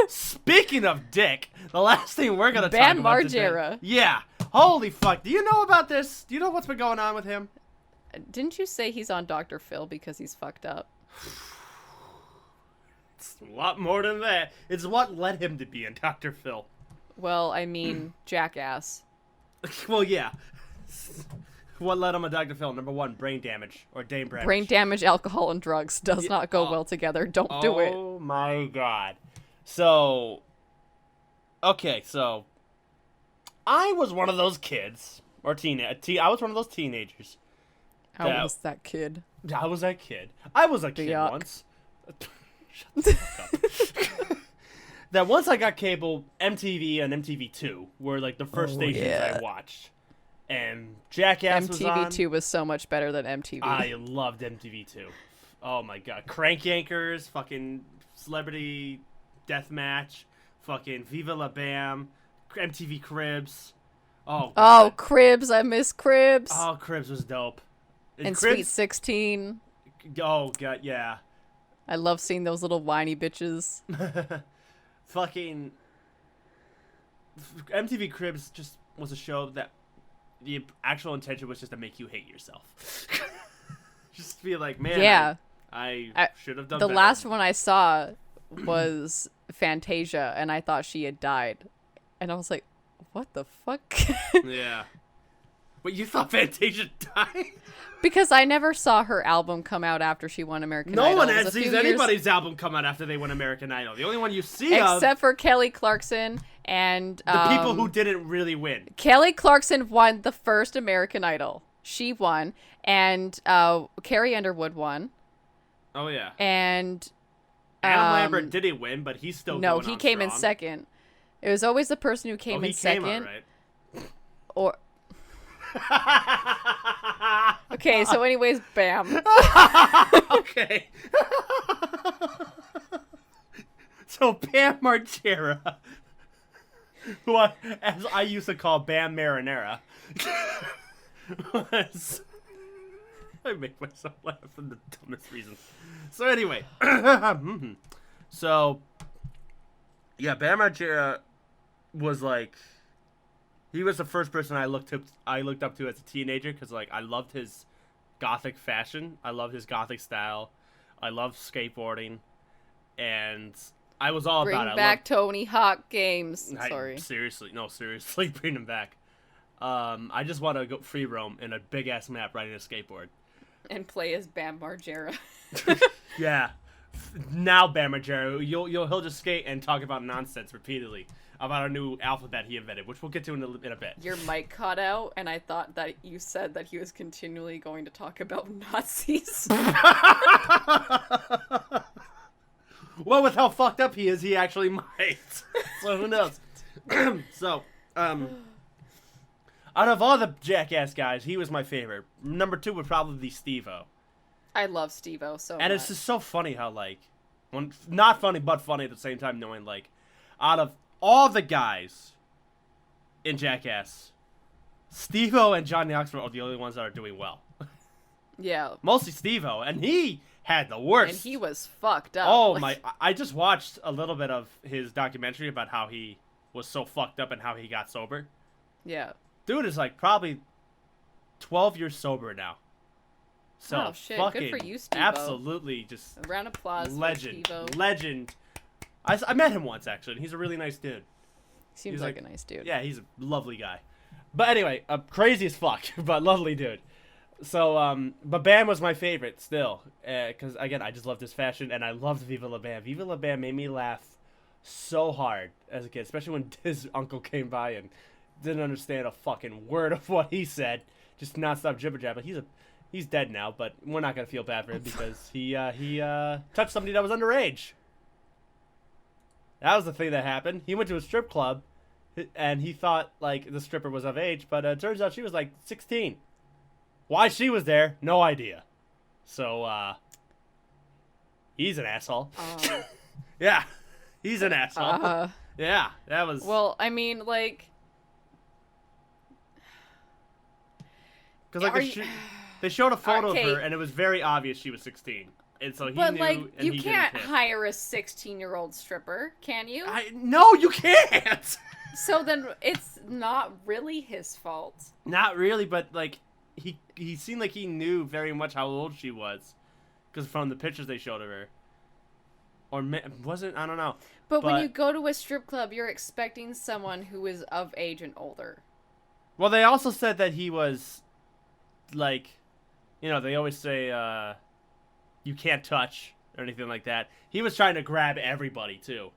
[SPEAKER 2] Speaking of dick, the last thing we're gonna talk
[SPEAKER 3] Bam
[SPEAKER 2] about today.
[SPEAKER 3] Margera.
[SPEAKER 2] Yeah. Holy fuck. Do you know about this? Do you know what's been going on with him?
[SPEAKER 3] Didn't you say he's on Dr. Phil because he's fucked up?
[SPEAKER 2] It's a lot more than that. It's what led him to be in Dr. Phil.
[SPEAKER 3] Well, I mean, jackass.
[SPEAKER 2] Well, yeah. What led him to Dr. Phil? Number one, brain damage or Dame damage.
[SPEAKER 3] Brain damage, alcohol, and drugs does not go well together. Don't do it.
[SPEAKER 2] Oh my God. So, okay, so I was one of those kids or I was one of those teenagers.
[SPEAKER 3] How was that kid?
[SPEAKER 2] I was that kid. I was a kid
[SPEAKER 3] Yuck.
[SPEAKER 2] once. Shut the fuck up. That once I got cable, MTV and MTV2 were like the first stations
[SPEAKER 3] yeah.
[SPEAKER 2] I watched. And Jackass was on.
[SPEAKER 3] MTV2 was so much better than MTV.
[SPEAKER 2] I loved MTV2. Oh my God. Crank Yankers, fucking Celebrity Deathmatch, fucking Viva La Bam, MTV Cribs. Oh, God.
[SPEAKER 3] Cribs. I miss Cribs.
[SPEAKER 2] Oh, Cribs was dope.
[SPEAKER 3] And
[SPEAKER 2] Cribs,
[SPEAKER 3] Sweet 16.
[SPEAKER 2] Oh, God, yeah.
[SPEAKER 3] I love seeing those little whiny bitches.
[SPEAKER 2] Fucking MTV Cribs just was a show that the actual intention was just to make you hate yourself. Just be like, man,
[SPEAKER 3] Yeah.
[SPEAKER 2] I should have done
[SPEAKER 3] The
[SPEAKER 2] better.
[SPEAKER 3] last one I saw was Fantasia, and I thought she had died. And I was like, what the fuck?
[SPEAKER 2] Yeah. But you thought Fantasia died?
[SPEAKER 3] Because I never saw her album come out after she won American Idol.
[SPEAKER 2] No one
[SPEAKER 3] It was a
[SPEAKER 2] sees
[SPEAKER 3] few years-
[SPEAKER 2] anybody's album come out after they win American Idol. The only one you see
[SPEAKER 3] Except for Kelly Clarkson and...
[SPEAKER 2] the people who didn't really win.
[SPEAKER 3] Kelly Clarkson won the first American Idol. She won. And Carrie Underwood won.
[SPEAKER 2] Oh, yeah.
[SPEAKER 3] And...
[SPEAKER 2] Adam Lambert didn't win, but he's still
[SPEAKER 3] No,
[SPEAKER 2] going
[SPEAKER 3] he
[SPEAKER 2] on
[SPEAKER 3] came in
[SPEAKER 2] strong.
[SPEAKER 3] second. It was always the person who came
[SPEAKER 2] he
[SPEAKER 3] in second.
[SPEAKER 2] Came out, right?
[SPEAKER 3] Or... Okay, so anyways, bam.
[SPEAKER 2] Okay. So Bam Margera, who as I used to call Bam Marinara, was... I make myself laugh for the dumbest reasons. So anyway, so yeah, Bam Margera was like, he was the first person I looked up to as a teenager because like I loved his gothic fashion, I loved his gothic style, I loved skateboarding, and I was all
[SPEAKER 3] Bring
[SPEAKER 2] about it.
[SPEAKER 3] back Tony Hawk games. Sorry.
[SPEAKER 2] Seriously, bring him back. I just want to go free roam in a big ass map riding a skateboard.
[SPEAKER 3] And play as Bam Margera.
[SPEAKER 2] Yeah. Now Bam Margera, he'll just skate and talk about nonsense repeatedly about a new alphabet he invented, which we'll get to in a bit.
[SPEAKER 3] Your mic cut out, and I thought that you said that he was continually going to talk about Nazis.
[SPEAKER 2] Well, with how fucked up he is, he actually might. So who knows? So, out of all the Jackass guys, he was my favorite. Number 2 would probably be Steve-O.
[SPEAKER 3] I love Steve-O so much.
[SPEAKER 2] And it's just so funny how, like, not funny, but funny at the same time, knowing, like, out of all the guys in Jackass, Steve-O and Johnny Knoxville are the only ones that are doing well.
[SPEAKER 3] Yeah.
[SPEAKER 2] Mostly Steve-O, and he had the worst.
[SPEAKER 3] And he was fucked up.
[SPEAKER 2] Oh my! I just watched a little bit of his documentary about how he was so fucked up and how he got sober.
[SPEAKER 3] Yeah.
[SPEAKER 2] Dude is like probably 12 years sober now. So
[SPEAKER 3] oh shit!
[SPEAKER 2] fucking
[SPEAKER 3] Good for you, Steve-O.
[SPEAKER 2] absolutely just
[SPEAKER 3] a round of applause
[SPEAKER 2] legend,
[SPEAKER 3] for Steve-O.
[SPEAKER 2] legend. I met him once actually. And he's a really nice dude.
[SPEAKER 3] Seems
[SPEAKER 2] He's
[SPEAKER 3] like a nice dude.
[SPEAKER 2] Yeah, he's a lovely guy. But anyway, crazy as fuck, but lovely dude. So, but Bam was my favorite still, because again, I just loved his fashion, and I loved Viva La Bam. Viva La Bam made me laugh so hard as a kid, especially when his uncle came by and didn't understand a fucking word of what he said, just nonstop jibber jabber. He's dead now, but we're not gonna feel bad for him because he touched somebody that was underage. That was the thing that happened. He went to a strip club, and he thought like the stripper was of age, but it turns out she was like 16. Why she was there, no idea. So, he's an asshole. Yeah, he's an asshole. Yeah, that was...
[SPEAKER 3] Well, I mean, like...
[SPEAKER 2] Because, like, they showed a photo of her, and it was very obvious she was 16. And so he
[SPEAKER 3] but,
[SPEAKER 2] knew,
[SPEAKER 3] like,
[SPEAKER 2] and
[SPEAKER 3] you
[SPEAKER 2] he
[SPEAKER 3] can't
[SPEAKER 2] didn't care.
[SPEAKER 3] hire a 16-year-old stripper, can you?
[SPEAKER 2] No, you can't!
[SPEAKER 3] So then it's not really his fault.
[SPEAKER 2] Not really, but, like... He seemed like he knew very much how old she was, because from the pictures they showed of her, or wasn't, I don't know.
[SPEAKER 3] But when you go to a strip club, you're expecting someone who is of age and older.
[SPEAKER 2] Well, they also said that he was, like, you know, they always say you can't touch or anything like that. He was trying to grab everybody too,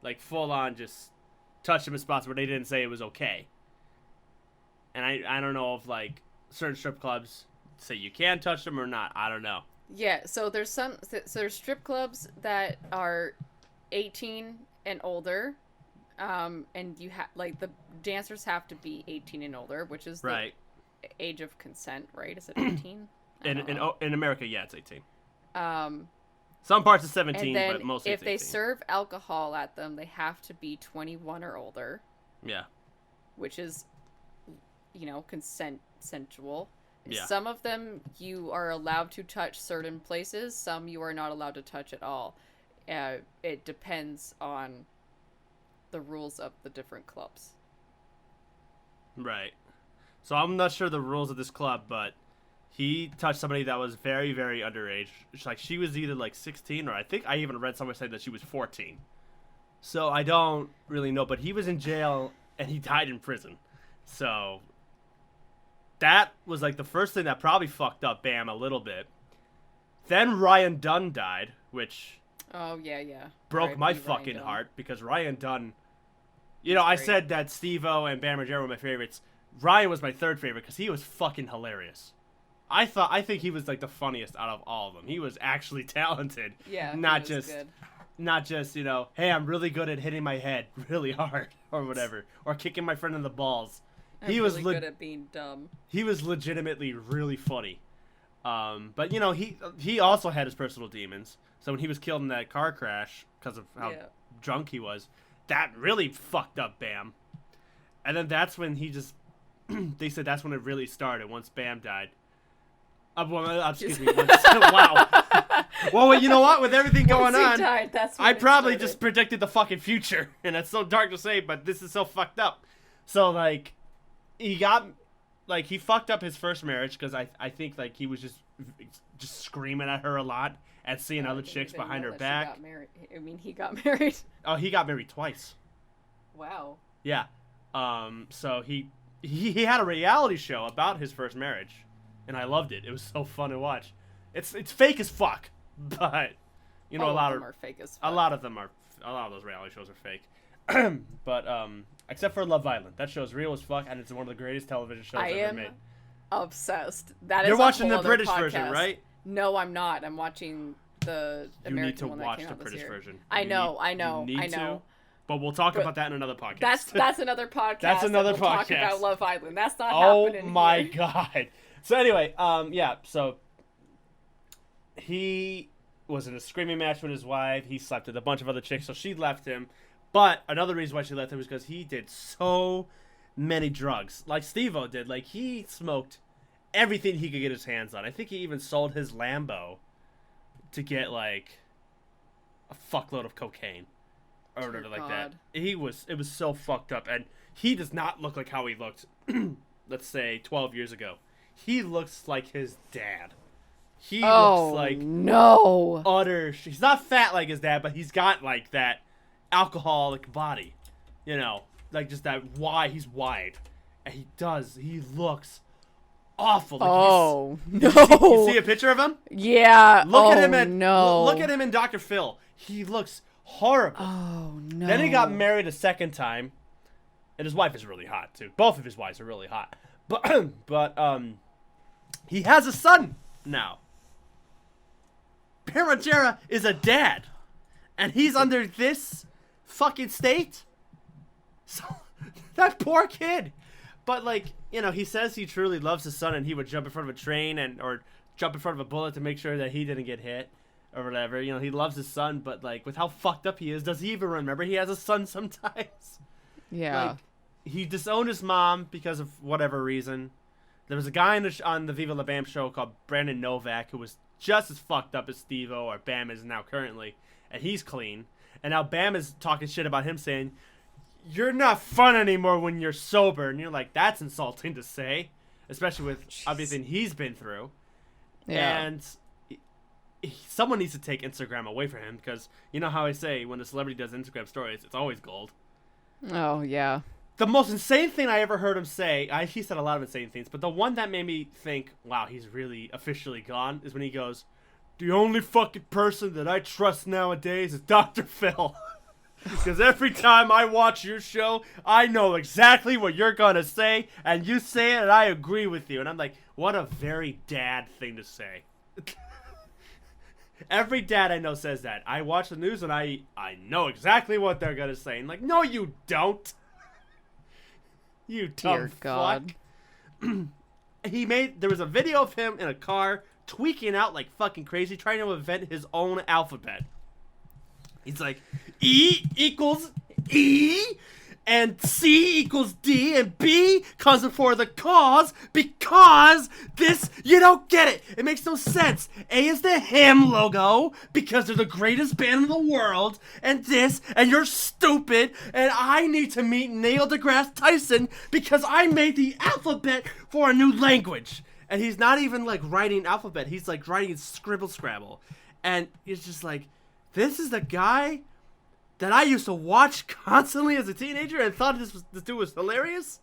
[SPEAKER 2] like full on just touch them in spots where they didn't say it was okay. And I don't know if like certain strip clubs say you can touch them or not. I don't know.
[SPEAKER 3] Yeah, so there's there's strip clubs that are 18 and older, and you have like the dancers have to be 18 and older, which is the age of consent, right? Is it 18?
[SPEAKER 2] in America, yeah, it's 18.
[SPEAKER 3] Some
[SPEAKER 2] parts it's 17,
[SPEAKER 3] and then
[SPEAKER 2] but mostly
[SPEAKER 3] if
[SPEAKER 2] it's 18.
[SPEAKER 3] they serve alcohol at them, they have to be 21 or older.
[SPEAKER 2] Yeah.
[SPEAKER 3] Which is, you know, consensual.
[SPEAKER 2] Yeah.
[SPEAKER 3] Some of them you are allowed to touch certain places. Some you are not allowed to touch at all. It depends on the rules of the different clubs.
[SPEAKER 2] Right. So I'm not sure the rules of this club, but he touched somebody that was very, very underage. Like she was either like 16 or I think I even read somewhere saying that she was 14. So I don't really know, but he was in jail and he died in prison. So that was like the first thing that probably fucked up Bam a little bit. Then Ryan Dunn died, which broke my fucking heart because Ryan Dunn, you know, I said that Steve-O and Bam Margera were my favorites. Ryan was my third favorite because he was fucking hilarious. I think he was like the funniest out of all of them. He was actually talented.
[SPEAKER 3] Yeah,
[SPEAKER 2] not just, you know, hey, I'm really good at hitting my head really hard or whatever, or kicking my friend in the balls. He was
[SPEAKER 3] really good at being dumb.
[SPEAKER 2] He was legitimately really funny. But you know, he also had his personal demons. So when he was killed in that car crash because of how drunk he was, that really fucked up Bam. And then that's when he just they said that's when it really started once Bam died. Excuse me. Wow. Well, you know what? With everything going on, I probably just predicted the fucking future, and that's so dark to say, but this is so fucked up. So like, he fucked up his first marriage because I think like he was just screaming at her a lot and seeing other chicks behind her back.
[SPEAKER 3] He got married.
[SPEAKER 2] Oh, he got married twice.
[SPEAKER 3] Wow.
[SPEAKER 2] Yeah. So he had a reality show about his first marriage. And I loved it. It was so fun to watch. It's fake as fuck, but you know, a lot of them are fake as fuck. A lot of those reality shows are fake. But except for Love Island, that show's real as fuck, and it's one of the greatest television shows ever made.
[SPEAKER 3] Obsessed. That
[SPEAKER 2] You're watching the British version, right?
[SPEAKER 3] No, I'm not. I'm watching the American one that came out this year. You need to watch the British version. I know.
[SPEAKER 2] But we'll talk about that in another podcast.
[SPEAKER 3] That's another podcast.
[SPEAKER 2] That's another
[SPEAKER 3] podcast.
[SPEAKER 2] Talk
[SPEAKER 3] about Love Island. That's not happening.
[SPEAKER 2] Oh my god. So anyway, so he was in a screaming match with his wife. He slept with a bunch of other chicks, so she left him. But another reason why she left him was because he did so many drugs like Steve-O did. Like, he smoked everything he could get his hands on. I think he even sold his Lambo to get, like, a fuckload of cocaine or whatever like that. It was so fucked up. And he does not look like how he looked, let's say, 12 years ago. He looks like his dad. He looks like
[SPEAKER 3] no
[SPEAKER 2] utter. He's not fat like his dad, but he's got like that alcoholic body, you know, like just that wide. He's wide, and he looks awful. Like
[SPEAKER 3] no!
[SPEAKER 2] You see a picture of him?
[SPEAKER 3] Yeah.
[SPEAKER 2] Look at him look at
[SPEAKER 3] him.
[SPEAKER 2] him in Dr. Phil. He looks horrible.
[SPEAKER 3] Oh no!
[SPEAKER 2] Then he got married a second time, and his wife is really hot too. Both of his wives are really hot, but he has a son now. Margera is a dad, and he's under this fucking state. So that poor kid. But like, you know, he says he truly loves his son, and he would jump in front of a train or jump in front of a bullet to make sure that he didn't get hit or whatever. You know, he loves his son, but like with how fucked up he is, does he even remember he has a son sometimes?
[SPEAKER 3] Yeah.
[SPEAKER 2] Like, he disowned his mom because of whatever reason. There was a guy on the Viva La Bam show called Brandon Novak who was just as fucked up as Steve-O or Bam is now currently, and he's clean. And now Bam is talking shit about him, saying, "You're not fun anymore when you're sober." And you're like, that's insulting to say, especially with everything he's been through.
[SPEAKER 3] Yeah.
[SPEAKER 2] And someone needs to take Instagram away from him, because you know how I say when a celebrity does Instagram stories, it's always gold.
[SPEAKER 3] Oh yeah.
[SPEAKER 2] The most insane thing I ever heard him say, he said a lot of insane things, but the one that made me think, wow, he's really officially gone, is when he goes, "The only fucking person that I trust nowadays is Dr. Phil." Because every time I watch your show, I know exactly what you're going to say, and you say it, and I agree with you. And I'm like, what a very dad thing to say. Every dad I know says that. I watch the news, and I know exactly what they're going to say. And like, no, you don't. You dumb
[SPEAKER 3] Dear God.
[SPEAKER 2] fuck. There was a video of him in a car tweaking out like fucking crazy, trying to invent his own alphabet. He's like, E equals E, and C equals D, and B comes before the cause because this, you don't get it. It makes no sense. A is the him logo because they're the greatest band in the world, and this, and you're stupid, and I need to meet Neil deGrasse Tyson because I made the alphabet for a new language. And he's not even like writing alphabet, he's like writing scribble scrabble. And it's just like, this is the guy that I used to watch constantly as a teenager and thought this dude was hilarious?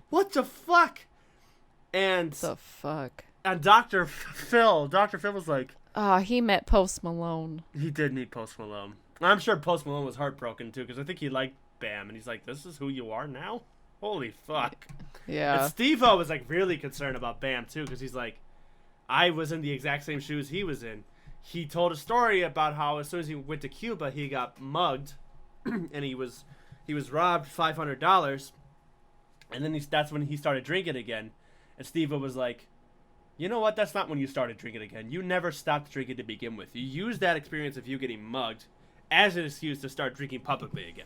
[SPEAKER 2] What the fuck? And
[SPEAKER 3] The fuck.
[SPEAKER 2] And Dr. Phil was like,
[SPEAKER 3] He met Post Malone.
[SPEAKER 2] he did meet Post Malone. I'm sure Post Malone was heartbroken too, because I think he liked Bam, and he's like, this is who you are now? Holy fuck.
[SPEAKER 3] Yeah.
[SPEAKER 2] And Steve-O was like really concerned about Bam too, because he's like, I was in the exact same shoes he was in. He told a story about how as soon as he went to Cuba, he got mugged, and he was robbed $500, and then that's when he started drinking again. And Steve-O was like, you know what? That's not when you started drinking again. You never stopped drinking to begin with. You used that experience of you getting mugged as an excuse to start drinking publicly again.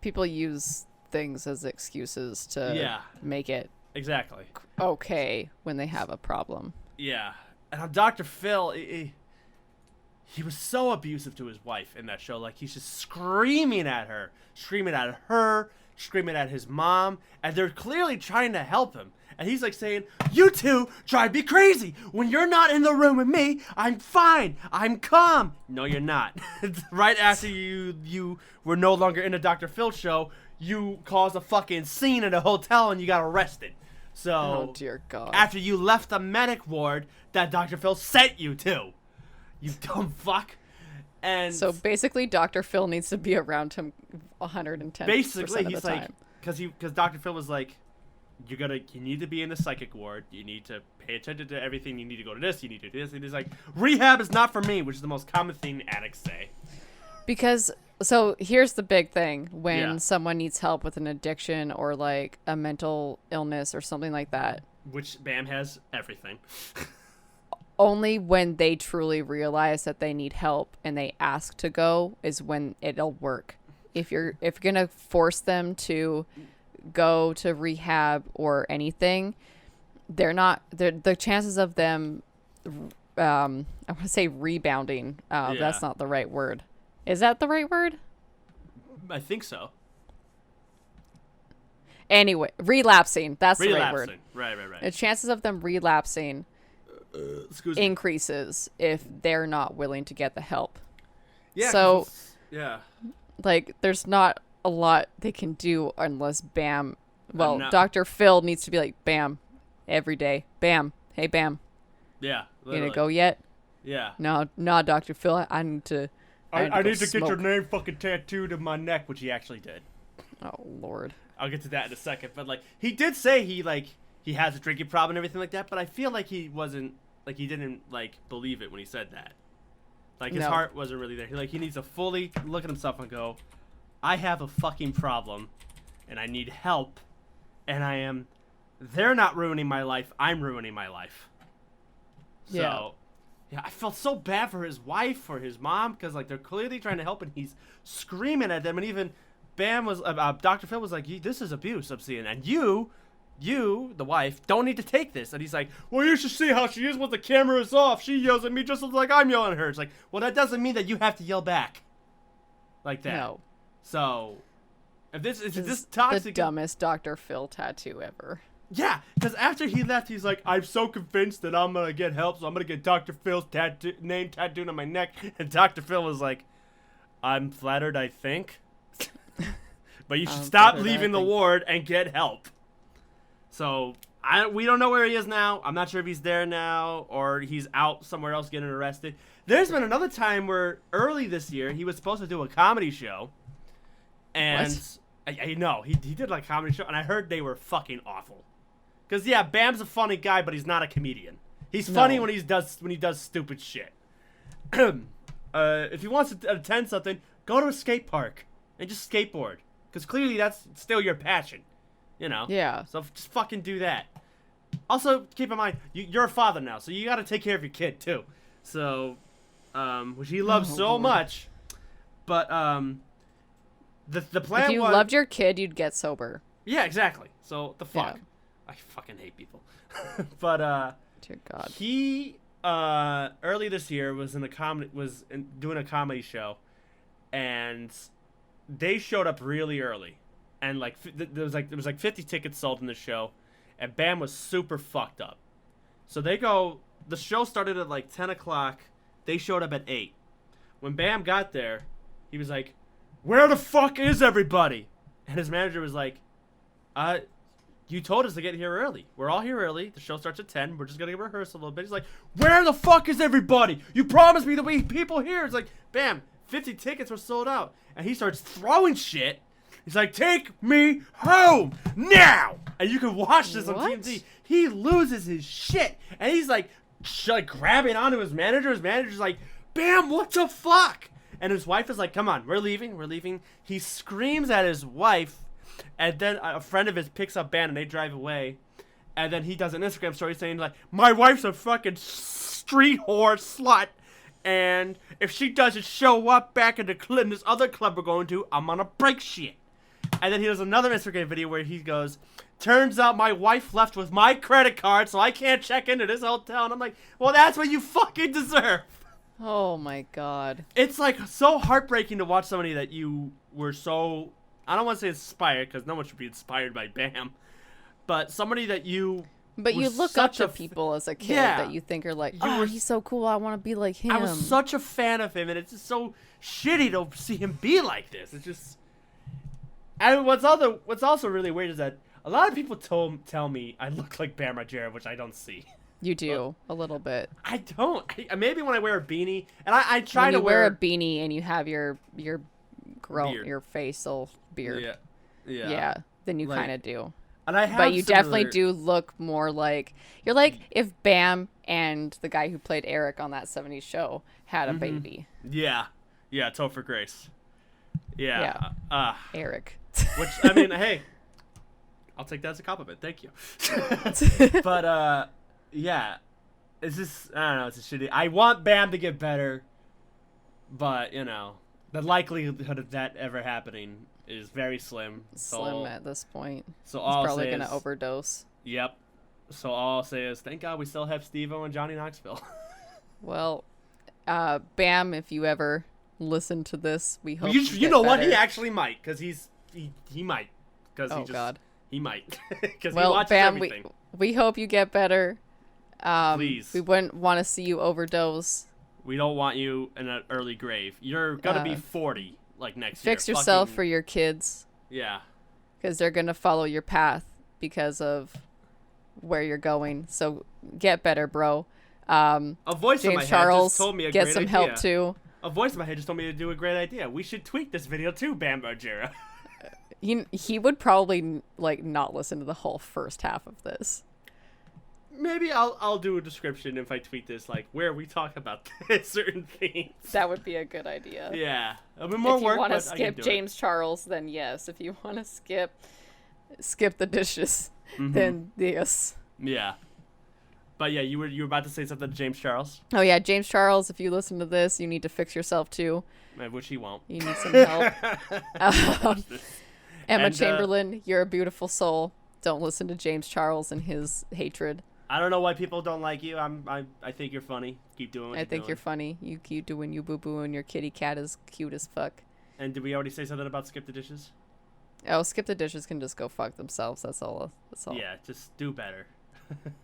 [SPEAKER 3] People use things as excuses to make it
[SPEAKER 2] Exactly.
[SPEAKER 3] okay when they have a problem.
[SPEAKER 2] Yeah. And on Dr. Phil, he was so abusive to his wife in that show. Like, he's just screaming at her, screaming at his mom, and they're clearly trying to help him. And he's like saying, you two drive me crazy. When you're not in the room with me, I'm fine. I'm calm. No, you're not. Right after you were no longer in a Dr. Phil show, you caused a fucking scene at a hotel and you got arrested. So,
[SPEAKER 3] Oh, dear God.
[SPEAKER 2] after you left the medic ward that Dr. Phil sent you to, you dumb fuck. And
[SPEAKER 3] So basically, Dr. Phil needs to be around him 110%
[SPEAKER 2] basically,
[SPEAKER 3] of
[SPEAKER 2] he's
[SPEAKER 3] the
[SPEAKER 2] like,
[SPEAKER 3] time.
[SPEAKER 2] because Dr. Phil was like, you need to be in the psychic ward. You need to pay attention to everything. You need to go to this. You need to do this. And he's like, rehab is not for me, which is the most common thing addicts say.
[SPEAKER 3] Because, so here's the big thing. When
[SPEAKER 2] Yeah.
[SPEAKER 3] someone needs help with an addiction or like a mental illness or something like that,
[SPEAKER 2] Which Bam has everything.
[SPEAKER 3] only when they truly realize that they need help and they ask to go is when it'll work. If you're gonna force them to go to rehab or anything, the chances of them, I want to say rebounding. That's not the right word. Is that the right word?
[SPEAKER 2] I think so.
[SPEAKER 3] Anyway, relapsing. That's the right word.
[SPEAKER 2] Right.
[SPEAKER 3] The chances of them relapsing increases if they're not willing to get the help.
[SPEAKER 2] Yeah.
[SPEAKER 3] So,
[SPEAKER 2] yeah.
[SPEAKER 3] like, there's not a lot they can do unless Bam. Well,
[SPEAKER 2] No.
[SPEAKER 3] Dr. Phil needs to be like, Bam, every day. Bam. Hey, Bam.
[SPEAKER 2] Yeah.
[SPEAKER 3] You gonna go yet?
[SPEAKER 2] Yeah.
[SPEAKER 3] No, Dr. Phil. I need to.
[SPEAKER 2] I need to
[SPEAKER 3] smoke.
[SPEAKER 2] get your name fucking tattooed in my neck, which he actually did.
[SPEAKER 3] Oh Lord.
[SPEAKER 2] I'll get to that in a second, but like he did say he has a drinking problem and everything like that, but I feel like he didn't like believe it when he said that. Like his heart wasn't really there. He needs to fully look at himself and go, I have a fucking problem and I need help and they're not ruining my life, I'm ruining my life. So yeah, I felt so bad for his wife, for his mom, because like they're clearly trying to help, and he's screaming at them, and even Bam was, Dr. Phil was like, "This is abuse, I'm seeing, and you, the wife, don't need to take this." And he's like, "Well, you should see how she is when the camera is off. She yells at me just like I'm yelling at her." It's like, well, that doesn't mean that you have to yell back, like that.
[SPEAKER 3] No.
[SPEAKER 2] So, if this toxic,
[SPEAKER 3] the dumbest Dr. Phil tattoo ever.
[SPEAKER 2] Yeah, because after he left, he's like, I'm so convinced that I'm going to get help, so I'm going to get Dr. Phil's name tattooed on my neck. And Dr. Phil was like, I'm flattered, I think. But you should stop leaving the ward and get help. So, we don't know where he is now. I'm not sure if he's there now or he's out somewhere else getting arrested. There's been another time where early this year, he was supposed to do a comedy show. And I know, he did like a comedy show, and I heard they were fucking awful. Because, yeah, Bam's a funny guy, but he's not a comedian. He's funny when he does stupid shit. If he wants to attend something, go to a skate park and just skateboard. Because clearly that's still your passion, you know?
[SPEAKER 3] Yeah.
[SPEAKER 2] So just fucking do that. Also, keep in mind, you're a father now, so you got to take care of your kid, too. So, which he loves much. But, the plan was...
[SPEAKER 3] If you loved your kid, you'd get sober.
[SPEAKER 2] Yeah, exactly. So, the fuck?
[SPEAKER 3] Yeah.
[SPEAKER 2] I fucking hate people. But
[SPEAKER 3] dear God.
[SPEAKER 2] he early this year was doing a comedy show, and they showed up really early, and like there was like 50 tickets sold in the show, and Bam was super fucked up. So the show started at like 10 o'clock. They showed up at 8. When Bam got there, he was like, "Where the fuck is everybody?" And his manager was like, "You told us to get here early. We're all here early. The show starts at 10. We're just going to rehearse a little bit." He's like, "Where the fuck is everybody? You promised me there'll be people here." It's like, bam, 50 tickets were sold out. And he starts throwing shit. He's like, "Take me home now." And you can watch this on TMZ. He loses his shit. And he's like grabbing onto his manager. His manager's like, "Bam, what the fuck?" And his wife is like, "Come on, we're leaving. He screams at his wife. And then a friend of his picks up Bam and they drive away. And then he does an Instagram story saying like, "My wife's a fucking street whore slut. And if she doesn't show up back in this other club we're going to, I'm gonna break shit." And then he does another Instagram video where he goes, "Turns out my wife left with my credit card, so I can't check into this hotel." And I'm like, well, that's what you fucking deserve.
[SPEAKER 3] Oh my God.
[SPEAKER 2] It's like so heartbreaking to watch somebody that you were so... I don't want to say inspired, because no one should be inspired by Bam. But somebody that you...
[SPEAKER 3] But you look up to people as a kid that you think are like, he's so cool, I want to be like him.
[SPEAKER 2] I was such a fan of him, and it's just so shitty to see him be like this. It's just... And what's also really weird is that a lot of people tell me I look like Bam Margera, which I don't see.
[SPEAKER 3] You do, a little bit.
[SPEAKER 2] I don't. Maybe when I wear a beanie, and I try
[SPEAKER 3] when
[SPEAKER 2] to
[SPEAKER 3] you wear a beanie and you have your facial beard.
[SPEAKER 2] Yeah.
[SPEAKER 3] Then you kind of do.
[SPEAKER 2] And I have
[SPEAKER 3] but you definitely do look more like... You're like if Bam and the guy who played Eric on that 70s show had a baby.
[SPEAKER 2] Yeah. Yeah, Topher Grace. Yeah.
[SPEAKER 3] Eric.
[SPEAKER 2] Which, I mean, hey, I'll take that as a compliment. Thank you. But, yeah. It's just, I don't know, it's a shitty... I want Bam to get better, but, you know, the likelihood of that ever happening is very slim.
[SPEAKER 3] Slim at this point.
[SPEAKER 2] So
[SPEAKER 3] He's
[SPEAKER 2] all
[SPEAKER 3] probably
[SPEAKER 2] I'll say
[SPEAKER 3] gonna
[SPEAKER 2] is,
[SPEAKER 3] overdose.
[SPEAKER 2] Yep. So all I'll say is, thank God we still have Steve-O and Johnny Knoxville.
[SPEAKER 3] Well, Bam, if you ever listen to this, we hope
[SPEAKER 2] you know what? He actually might, because he might. Because he might. Because he watches
[SPEAKER 3] Bam,
[SPEAKER 2] everything.
[SPEAKER 3] we hope you get better.
[SPEAKER 2] Please.
[SPEAKER 3] We wouldn't want to see you overdose.
[SPEAKER 2] We don't want you in an early grave. You're gonna be 40 like next year.
[SPEAKER 3] Fix yourself for your kids.
[SPEAKER 2] Yeah.
[SPEAKER 3] Because they're gonna follow your path because of where you're going. So get better, bro.
[SPEAKER 2] A voice in my
[SPEAKER 3] James
[SPEAKER 2] head
[SPEAKER 3] Charles,
[SPEAKER 2] just told me a
[SPEAKER 3] get
[SPEAKER 2] great
[SPEAKER 3] some
[SPEAKER 2] idea.
[SPEAKER 3] help too.
[SPEAKER 2] A voice in my head just told me to do a great idea. We should tweak this video too, Bam Margera.
[SPEAKER 3] He would probably like not listen to the whole first half of this.
[SPEAKER 2] Maybe I'll do a description if I tweet this, like where we talk about certain things.
[SPEAKER 3] That would be a good idea.
[SPEAKER 2] Yeah, a bit more
[SPEAKER 3] If you
[SPEAKER 2] work,
[SPEAKER 3] want to
[SPEAKER 2] but I can
[SPEAKER 3] skip
[SPEAKER 2] do
[SPEAKER 3] James Charles, then yes. If you want to skip the dishes,
[SPEAKER 2] Mhm.
[SPEAKER 3] then yes.
[SPEAKER 2] Yeah, but yeah, you were about to say something to James Charles,
[SPEAKER 3] Oh yeah, James Charles. If you listen to this, you need to fix yourself too.
[SPEAKER 2] which he won't.
[SPEAKER 3] You need some help. Emma
[SPEAKER 2] And,
[SPEAKER 3] Chamberlain, you're a beautiful soul. Don't listen to James Charles and his hatred.
[SPEAKER 2] I don't know why people don't like you. I think you're funny. Keep doing what
[SPEAKER 3] I
[SPEAKER 2] you're
[SPEAKER 3] think
[SPEAKER 2] doing.
[SPEAKER 3] you're funny. You keep doing you boo boo, and your kitty cat is cute as fuck.
[SPEAKER 2] And did we already say something about skip the dishes?
[SPEAKER 3] Oh, skip the dishes can just go fuck themselves. That's all. That's all.
[SPEAKER 2] Yeah, just do better.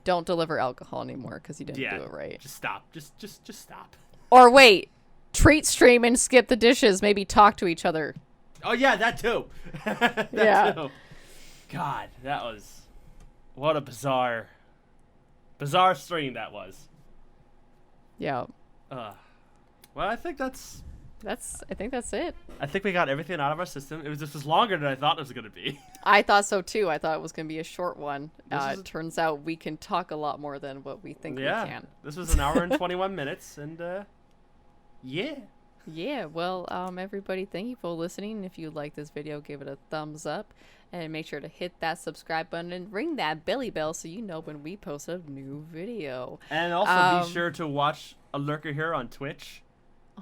[SPEAKER 3] Don't deliver alcohol anymore because you didn't
[SPEAKER 2] Yeah,
[SPEAKER 3] do it right.
[SPEAKER 2] Just stop. Just stop.
[SPEAKER 3] Or wait, treat stream and skip the dishes. Maybe talk to each other.
[SPEAKER 2] Oh yeah, that too. That
[SPEAKER 3] Yeah.
[SPEAKER 2] too. God, that was what a bizarre stream that was.
[SPEAKER 3] Yeah,
[SPEAKER 2] Well, I think that's.
[SPEAKER 3] I think that's it.
[SPEAKER 2] I think we got everything out of our system. It was just longer than I thought it was gonna be.
[SPEAKER 3] I thought so too. I thought it was gonna be a short one.
[SPEAKER 2] This is-
[SPEAKER 3] It turns out we can talk a lot more than what we think we can.
[SPEAKER 2] This was an hour and 21 minutes, and yeah.
[SPEAKER 3] Yeah, well, everybody, thank you for listening. If you like this video, give it a thumbs up. And make sure to hit that subscribe button and ring that belly bell so you know when we post a new video.
[SPEAKER 2] And also be sure to watch A Lurker here on Twitch.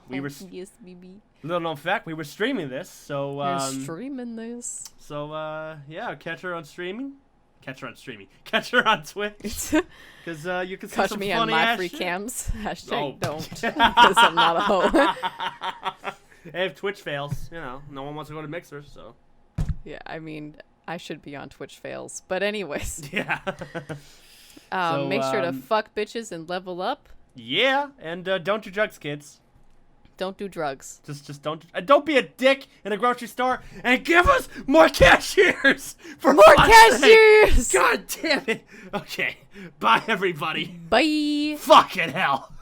[SPEAKER 2] We were
[SPEAKER 3] yes, baby.
[SPEAKER 2] little known fact, we were streaming this, so
[SPEAKER 3] We're streaming this.
[SPEAKER 2] So yeah, catch her on streaming. Catch her on Twitch. Because you can see
[SPEAKER 3] Catch
[SPEAKER 2] some
[SPEAKER 3] me on
[SPEAKER 2] funny
[SPEAKER 3] my
[SPEAKER 2] ass
[SPEAKER 3] free
[SPEAKER 2] shit.
[SPEAKER 3] cams. Hashtag
[SPEAKER 2] Oh.
[SPEAKER 3] don't. Because I'm not a hoe.
[SPEAKER 2] Hey, if Twitch fails, no one wants to go to Mixer, so.
[SPEAKER 3] Yeah, I mean, I should be on Twitch fails. But anyways,
[SPEAKER 2] Yeah.
[SPEAKER 3] make sure to fuck bitches and level up.
[SPEAKER 2] Yeah, and don't do drugs, kids.
[SPEAKER 3] Don't do drugs.
[SPEAKER 2] Just don't be a dick in a grocery store and give us more cashiers for
[SPEAKER 3] More
[SPEAKER 2] fuck's sake.
[SPEAKER 3] cashiers!
[SPEAKER 2] God damn it. Okay. Bye everybody.
[SPEAKER 3] Bye!
[SPEAKER 2] Fucking hell.